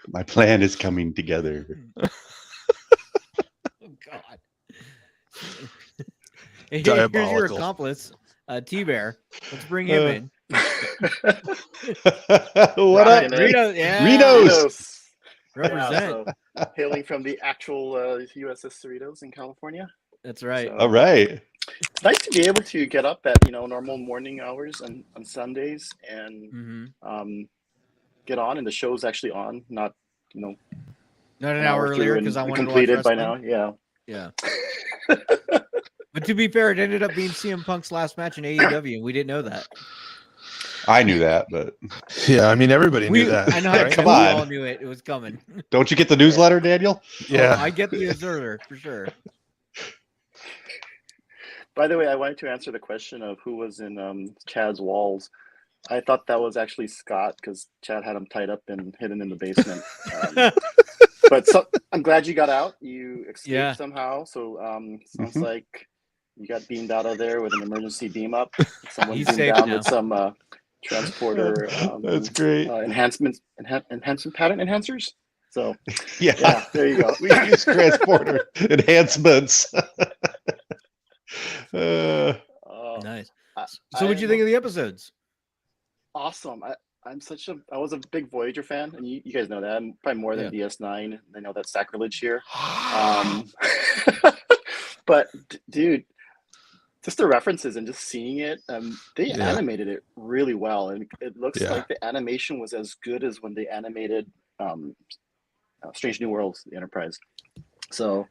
My plan is coming together. Oh, God. Here's your Diabolical. accomplice, T-Bear. Let's bring him in. What up, Rito? Yeah. Ritos? Represent. So, hailing from the actual USS Cerritos in California. That's right. So, All right. it's nice to be able to get up at normal morning hours on Sundays and get on, and the show's actually on, not not an hour earlier because I wanted to watch completed by wrestling. now. Yeah. But to be fair, it ended up being CM Punk's last match in AEW, and we didn't know that. I knew that, but Yeah, I mean, everybody knew that. I know. right? Come We on. all knew it. It was coming. don't you get the newsletter, Daniel? Yeah. I get the observer for sure. By the way, I wanted to answer the question of who was in Chad's walls. I thought that was actually Scott because Chad had him tied up and hidden in the basement. But I'm glad you got out. You escaped somehow. So sounds like you got beamed out of there with an emergency beam up. Someone He's beamed safe down now. with some transporter That's great. enhancement pattern enhancers. So Yeah. there you go. We use transporter enhancements. Nice. So what'd you think of the episodes? Awesome. I was a big Voyager fan, and you guys know that. I'm probably more than DS9. I know that's sacrilege here. But dude, just the references and just seeing it, they animated it really well, and it looks like the animation was as good as when they animated Strange New Worlds, the Enterprise. So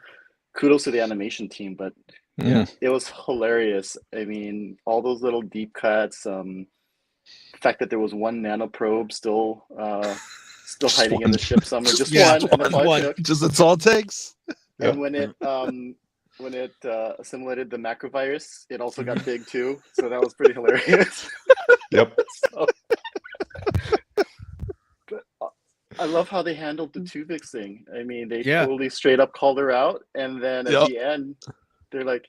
kudos to the animation team, but it was hilarious. I mean, all those little deep cuts, the fact that there was one nanoprobe still hiding in the ship somewhere, just one. Just that's all it takes. And when it assimilated the macrovirus, it also got big too. So that was pretty hilarious. Yep. But I love how they handled the Twovix thing. I mean, they totally straight up called her out, and then at the end, they're like,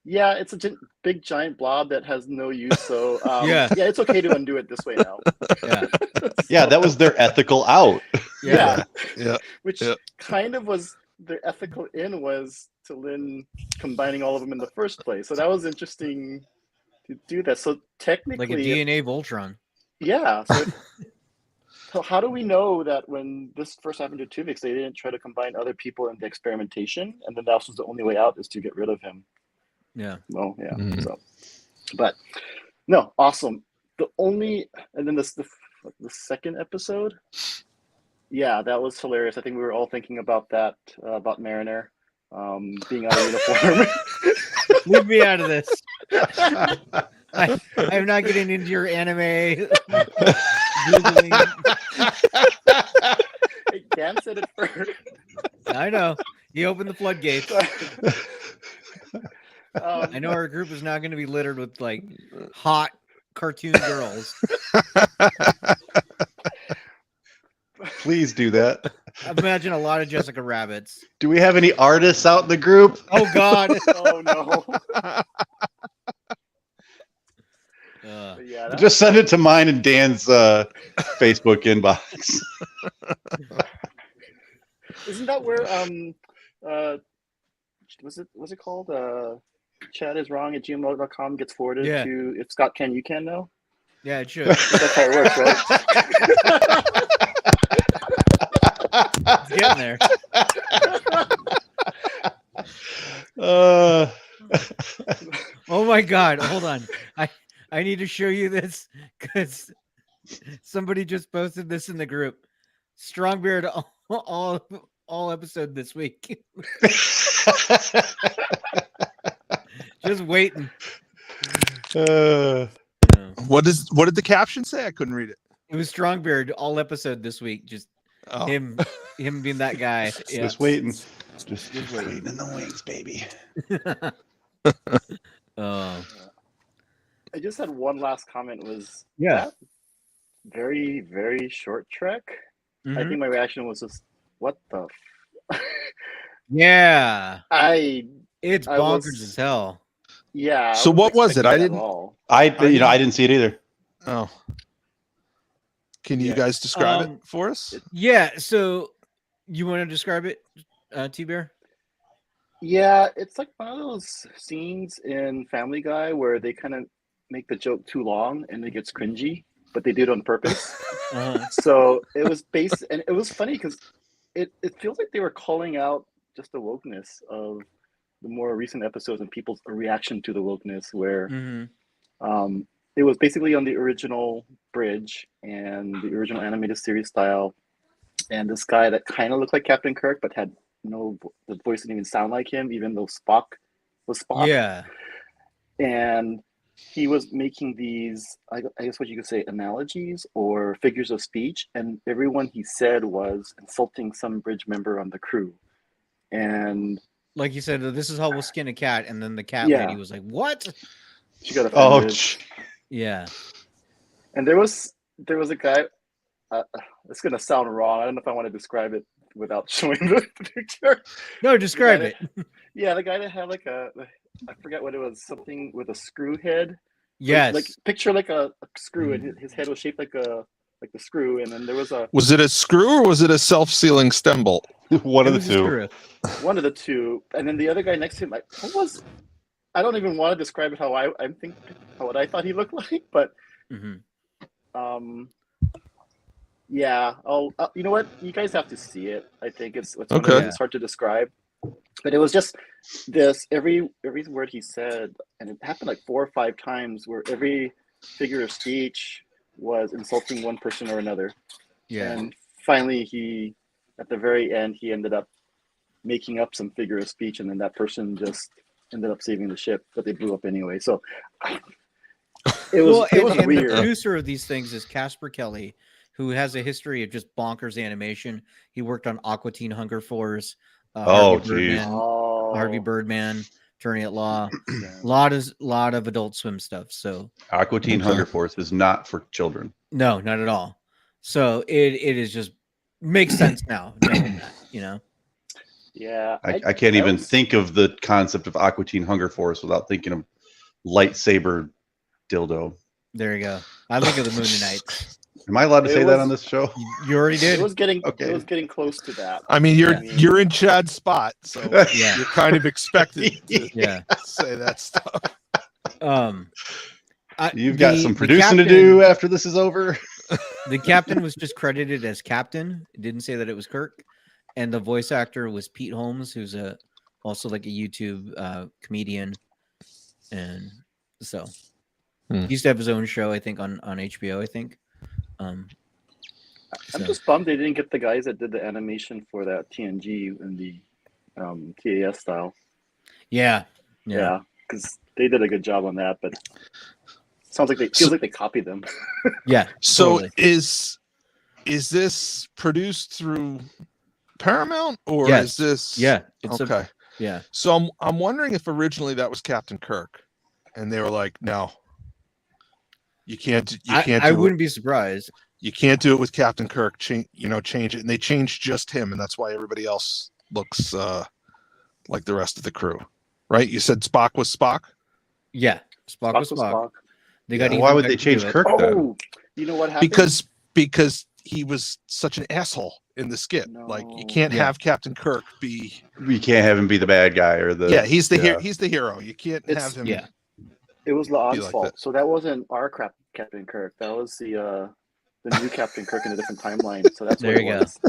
"Yeah, it's a big giant blob that has no use. So it's okay to undo it this way now." Yeah, that was their ethical out. Yeah. Which Yep. kind of was their ethical in was to Lynn combining all of them in the first place. So that was interesting to do that. So technically, Like a DNA Voltron. Yeah. So how do we know that when this first happened to Twovix, they didn't try to combine other people in the experimentation, and then that was the only way out is to get rid of him? Yeah. Well, yeah. So, but no, awesome. And then the second episode, that was hilarious. I think we were all thinking about that, about Mariner being out of uniform. Leave me out of this. I'm not getting into your anime. Dan said it first. I know. He opened the floodgates. I know our group is now going to be littered with like hot cartoon girls. Please do that. Imagine a lot of Jessica Rabbits. Do we have any artists out in the group? Oh God! Oh no! Yeah, just send it to mine and Dan's Facebook inbox. Isn't that where was it called chadiswrong@gmail.com gets forwarded to if Scott can you can now? Yeah, it should. That's how it works, right? It's getting there. Oh my God! Hold on, I need to show you this because somebody just posted this in the group. Strongbeard all episode this week. Just waiting. What did the caption say? I couldn't read it. It was Strongbeard all episode this week. Just him being that guy. Yeah. Just waiting. Just waiting in the wings, baby. I just had one last comment. Was that very, very short trek. Mm-hmm. I think my reaction was just, "What the?" Yeah, it's bonkers as hell. Yeah. So what was it? I didn't didn't see it either. Oh. Can you guys describe it for us? Yeah. So you want to describe it, T-Bear? Yeah, it's like one of those scenes in Family Guy where they kind of make the joke too long and it gets cringy, but they do it on purpose. So it was and it was funny because it feels like they were calling out just the wokeness of the more recent episodes and people's reaction to the wokeness, where it was basically on the original bridge and the original animated series style, and this guy that kind of looked like Captain Kirk but had the voice didn't even sound like him, even though Spock was Spock. Yeah. And he was making these, I guess what you could say, analogies or figures of speech, and everyone he said was insulting some bridge member on the crew. And like you said, this is how we'll skin a cat, and then the cat lady was like, "What?" She got offended. Yeah. And there was a guy. It's gonna sound wrong. I don't know if I want to describe it without showing the picture. No, describe it. Yeah, the guy that had like I forget what it was, something with a screw head. Yes. Like picture like a screw, and his head was shaped like the screw, and then there was a. Was it a screw or was it a self-sealing stem bolt? One of the two. One of the two, and then the other guy next to him, what was? I don't even want to describe it how I'm thinking, what I thought he looked like, but. Yeah. You know what? You guys have to see it. I think it's hard to describe, but it was just this every word he said, and it happened like 4 or 5 times, where every figure of speech was insulting one person or another. Yeah. And finally, at the very end, he ended up making up some figure of speech, and then that person just ended up saving the ship, but they blew up anyway. So it was weird. The producer of these things is Casper Kelly, who has a history of just bonkers animation. He worked on Aqua Teen Hunger Force, Harvey Birdman, Attorney at Law, a lot of Adult Swim stuff. So Aqua Teen Hunger Force is not for children. No, not at all. So it is just makes sense now, knowing that, you know. Yeah, I can't even think of the concept of Aqua Teen Hunger Force without thinking of lightsaber dildo. There you go. I think of the Moon Knight. Am I allowed to say that on this show? You already did. It was getting close to that. I mean, you're in Chad's spot, so you're kind of expected to say that stuff. You've got some producing to do after this is over. The captain was just credited as captain. It didn't say that it was Kirk. And the voice actor was Pete Holmes, who's also like a YouTube comedian. And so he used to have his own show, I think, on HBO, I think. I'm just bummed they didn't get the guys that did the animation for that TNG in the TAS style. Yeah, because they did a good job on that, but it feels like they copied them. Yeah. So totally. is is this produced through Paramount or Yes. is this? Yeah. It's okay. Yeah. So I'm wondering if originally that was Captain Kirk, and they were like, no, you can't. I wouldn't be surprised. You can't do it with Captain Kirk. Change it, and they changed just him, and that's why everybody else looks like the rest of the crew, right? You said Spock was Spock. Yeah, Spock was Spock. They got. Why would they change Kirk then? Oh, you know what happened? Because he was such an asshole in the skit. No. Like you can't have Captain Kirk be. You can't have him be the bad guy or the. Yeah, he's the he's the hero. You can't have him. Yeah. It was La'an's like fault. that. So that wasn't our Captain Kirk. That was the new Captain Kirk in a different timeline. So that's what There it you go. was.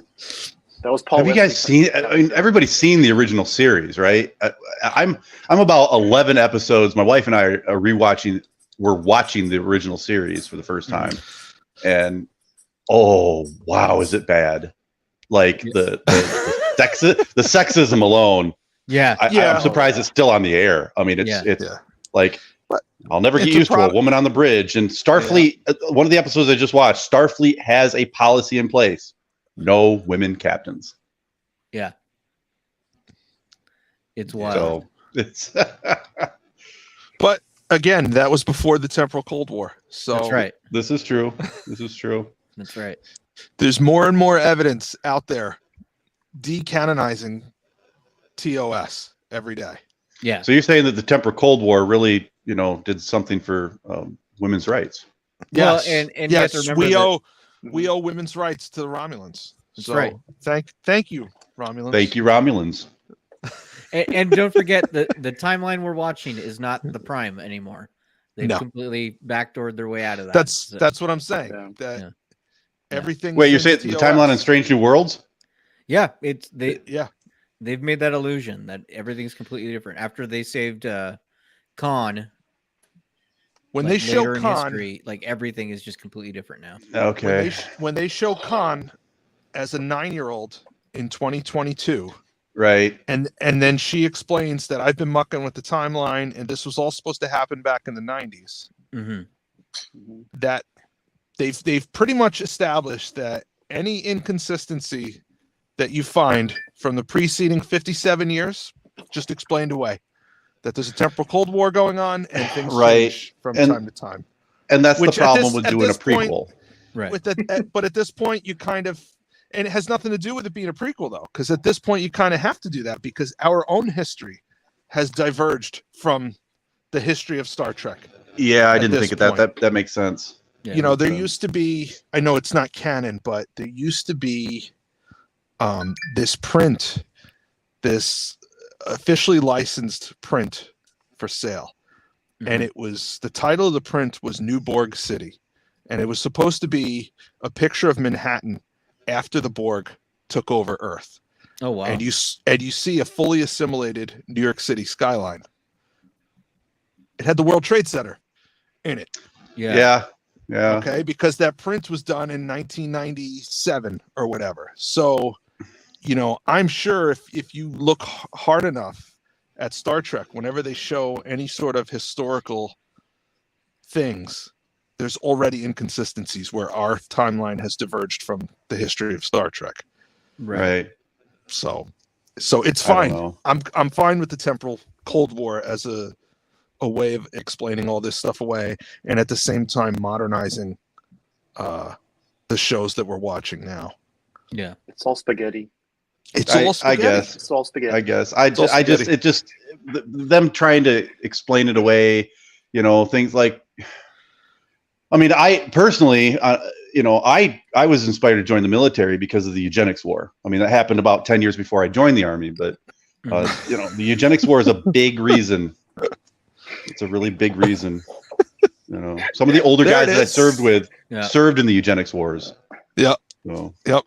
That was Paul. Have you guys seen? I mean, everybody's seen the original series, right? I'm about 11 episodes. My wife and I are rewatching. We're watching the original series for the first time, and oh wow, is it bad? Like the sexism alone. Yeah, I'm surprised it's still on the air. I mean, it's like I'll never get used to a woman on the bridge. And Starfleet, one of the episodes I just watched, Starfleet has a policy in place: no women captains. Yeah, it's wild. So it's. But again, that was before the temporal Cold War. So that's right. This is true. This is true. That's right. There's more and more evidence out there decanonizing TOS every day. Yeah. So you're saying that the temporal Cold War really, did something for women's rights? Yes. Well, and yes, you have to remember we owe women's rights to the Romulans. That's so right. Thank you, Romulans. Thank you, Romulans. And don't forget the timeline we're watching is not the Prime anymore. They've completely backdoored their way out of that. That's what I'm saying. Yeah. That everything. Wait, you're saying the timeline on Strange New Worlds? Yeah, they've made that illusion that everything's completely different after they saved Khan. When they show in Khan, history, like everything is just completely different now. Okay. When they show Khan as a 9-year-old in 2022. Right. And then she explains that I've been mucking with the timeline and this was all supposed to happen back in the 90s. Mm-hmm. That they've pretty much established that any inconsistency that you find from the preceding 57 years just explained away. That there's a temporal Cold War going on and things change from time to time. And that's the problem with doing a prequel. Right. But at this point, you kind of, and it has nothing to do with it being a prequel, though, because at this point, you kind of have to do that because our own history has diverged from the history of Star Trek. Yeah, I didn't think of that. That makes sense. Yeah, there used to be, I know it's not canon, but there used to be this print, this officially licensed print for sale. Mm-hmm. And it was, the title of the print was New Borg City. And it was supposed to be a picture of Manhattan after the Borg took over Earth. Oh, wow. And you see a fully assimilated New York City skyline. It had the World Trade Center in it. Yeah. Okay, because that print was done in 1997 or whatever. So, I'm sure if you look hard enough at Star Trek, whenever they show any sort of historical things, there's already inconsistencies where our timeline has diverged from the history of Star Trek. Right. So it's fine. I'm fine with the temporal Cold War as a way of explaining all this stuff away, and at the same time modernizing the shows that we're watching now. Yeah, it's all spaghetti. It's all spaghetti. I guess. It's all spaghetti. I guess. Them trying to explain it away, things like, I mean, I personally, I was inspired to join the military because of the eugenics war. I mean, that happened about 10 years before I joined the army, but, the eugenics war is a big reason. It's a really big reason. Some of the older guys that I served with served in the eugenics wars. Yep. So. Yep.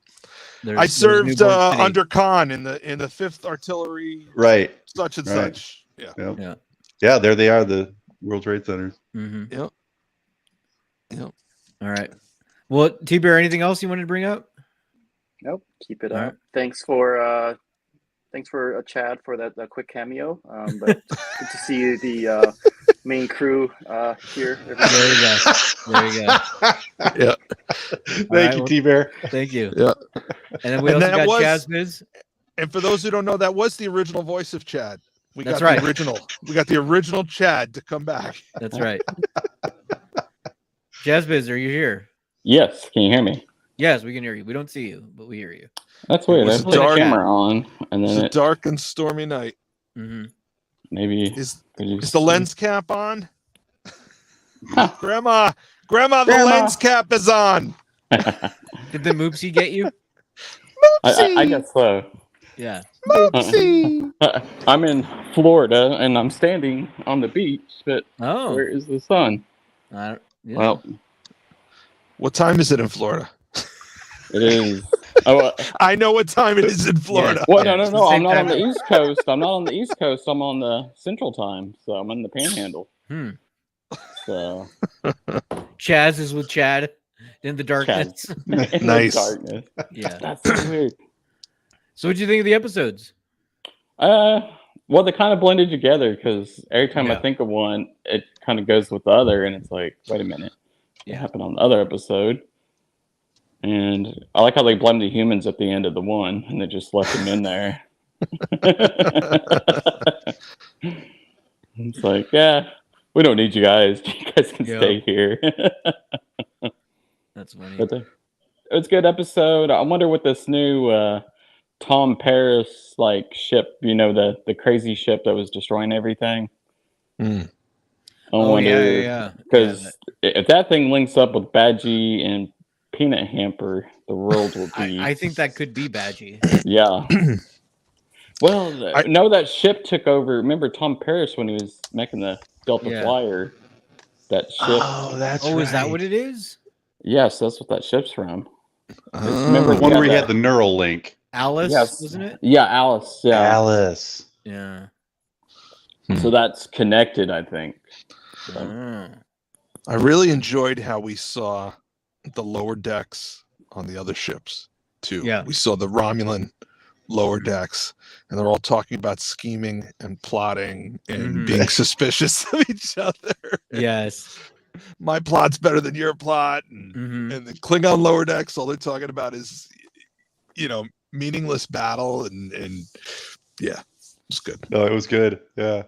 I served under Khan in the 5th Artillery. Right. Such and such. Yeah. Yep. Yeah. Yeah. There they are, the World Trade Centers. Mm-hmm. Yep. Yep. All right. Well, T-Bear, anything else you wanted to bring up? Nope. Keep it up. Right. Thanks for Chad for that quick cameo. But good to see you, the main crew here. There you go. There you go. Yeah. Thank you, T-Bear. Thank you. Yeah. And then we also got Chazbiz. And for those who don't know, that was the original voice of Chad. That's got right. the original. We got the original Chad to come back. That's right. Chazbiz, are you here? Yes. Can you hear me? Yes, we can hear you. We don't see you, but we hear you. That's weird. I put the camera on, and then it's a dark and stormy night. Mm-hmm. Maybe is the lens cap on? Grandma, the lens cap is on. Did the Moopsy get you? Moopsy! I guess so. Yeah. Moopsy! I'm in Florida, and I'm standing on the beach, but where is the sun? Yeah. Well, what time is it in Florida? It is. Oh, I know what time it is in Florida. Well, no. I'm not on the East Coast. I'm not on the East Coast. I'm on the Central Time, so I'm in the Panhandle. So Chaz is with Chad in the darkness. Nice. Darkness. Yeah, that's so weird. So, what do you think of the episodes? Well, they kind of blended together because every time I think of one, it kind of goes with the other, and it's like, wait a minute, what happened on the other episode? And I like how they blamed the humans at the end of the one, and they just left them in there. It's like, yeah, we don't need you guys. You guys can stay here. That's funny. But it was a good episode. I wonder what this new Tom Paris ship, the crazy ship that was destroying everything. Mm. I wonder, because if that thing links up with Badgie and Peanut Hamper, the world will be. I think that could be Badgie. Yeah. Well, I know that ship took over. Remember Tom Paris when he was making the Delta Flyer? That ship. Oh, that's right. Is that what it is? Yes, that's what that ship's from. Remember one where he had the neural link. Alice, wasn't it? Yeah, Alice. Yeah, Alice. Yeah. So that's connected, I think. I really enjoyed how we saw the lower decks on the other ships too. Yeah. We saw the Romulan lower decks, and they're all talking about scheming and plotting and being suspicious of each other. Yes. My plot's better than your plot, and the Klingon lower decks, all they're talking about is, meaningless battle, and yeah, it's good. No, it was good. Yeah.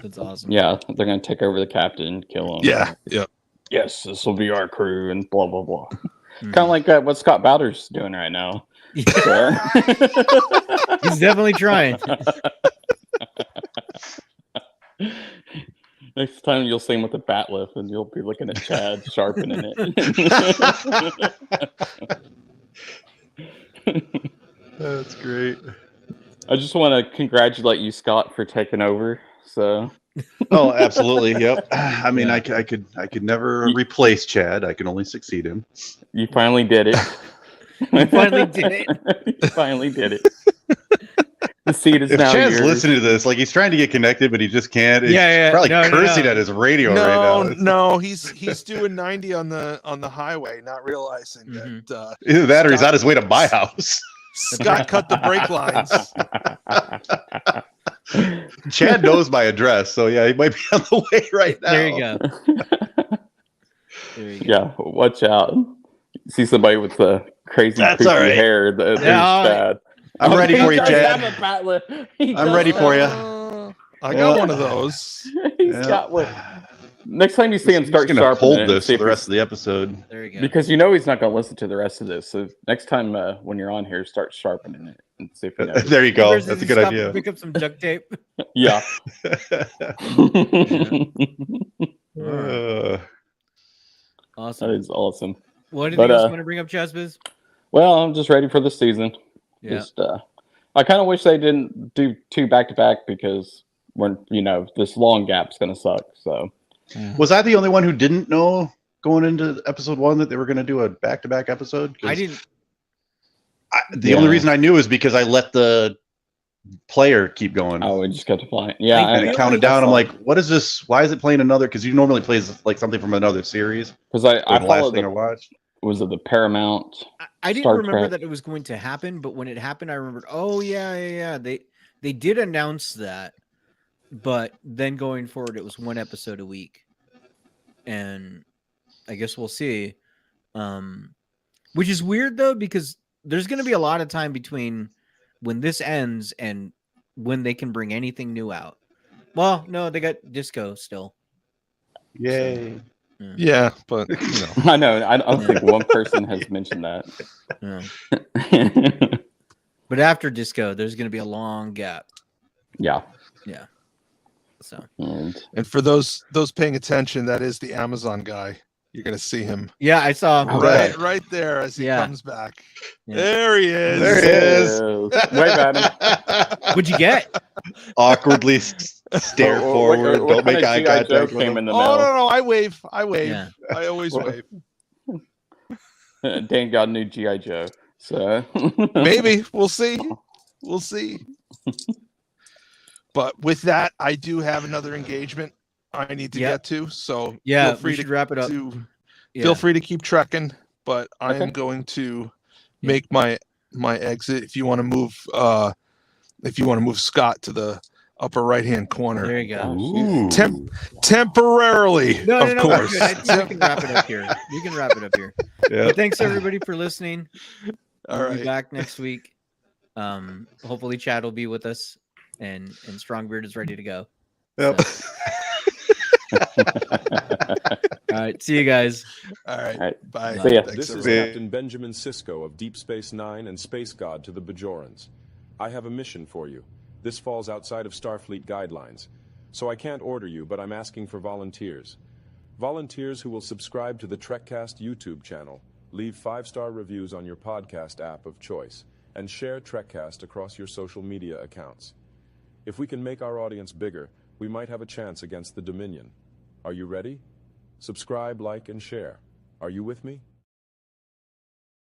That's awesome. Yeah, they're gonna take over the captain, kill him. Yeah. Yes, this will be our crew, and blah blah blah. Kind of like what Scott Bowder's doing right now. Yeah. He's definitely trying. Next time you'll see him with a bat lift, and you'll be looking at Chad sharpening it. That's great. I just want to congratulate you, Scott, for taking over. So. Oh, absolutely. Yep. I mean, I could never replace Chad. I can only succeed him. You finally did it. You finally did it. You finally did it. The seat is if now Chad's yours. listening to this, he's trying to get connected, but he just can't. He's Yeah. probably cursing at his radio right now. No, he's doing 90 on the highway, not realizing that. Either that or he's on his way to my house. Scott cut the brake lines. Chad knows my address, so yeah, he might be on the way right now. There you go. Yeah, watch out. See somebody with the crazy That's all right. hair. That's bad. I'm ready for you, Chad. I'm ready for you. I got one of those. He's got one. Next time you see him, start gonna sharpening hold it, this see for if the rest of the episode. There you go. Because he's not going to listen to the rest of this. So next time when you're on here, start sharpening it and see if he knows. There you go. Where's That's a his good stop idea. and Pick up some duct tape. Yeah. Awesome. That is awesome. What did you guys want to bring up, Chazbiz? Well, I'm just ready for the season. Yeah. Just, I kind of wish they didn't do 2 back-to-back because this long gap's going to suck. So. Was I the only one who didn't know going into episode 1 that they were going to do a back-to-back episode? I didn't. The only reason I knew is because I let the player keep going. Oh, it just got to play. Yeah, and it counted down. I'm like, what is this? Why is it playing another? Because you normally plays something from another series. Because I the last followed thing I watched. Was it the Paramount? I didn't Star remember Trek? that it was going to happen, but when it happened, I remembered. Oh yeah. They did announce that. but then going forward, it was 1 episode a week, and I guess we'll see. Which is weird though, because there's going to be a lot of time between when this ends and when they can bring anything new out. Well, no, they got Disco still. Yay. So, yeah, but I know. I don't think one person has mentioned that. Yeah. But after Disco, there's going to be a long gap. Yeah. Yeah. So. And for those paying attention, that is the Amazon guy. You're gonna see him. Yeah, I saw him right there as he comes back. Yeah. There he is. There he is. Wave at him. What'd you get? Awkwardly stare forward. Don't make eye contact with him. No! I wave. Yeah. I always wave. Dan got a new GI Joe, so maybe we'll see. We'll see. But with that, I do have another engagement I need to get to. So yeah, feel free to wrap it up. Feel free to keep trekking, but I am going to make my exit. If you want to move, Scott to the upper right hand corner. There you go. Temporarily, of course. I think we can wrap it up here. We can wrap it up here. But thanks everybody for listening. We'll be back next week. Hopefully Chad will be with us, and Strongbeard is ready to go. Yep. So. All right, see you guys. All right. Bye. See ya. This is Captain Benjamin Sisko of Deep Space Nine and Space God to the Bajorans. I have a mission for you. This falls outside of Starfleet guidelines, so I can't order you, but I'm asking for volunteers. Volunteers who will subscribe to the Trekcast YouTube channel, leave 5-star reviews on your podcast app of choice, and share Trekcast across your social media accounts. If we can make our audience bigger, we might have a chance against the Dominion. Are you ready? Subscribe, like, and share. Are you with me?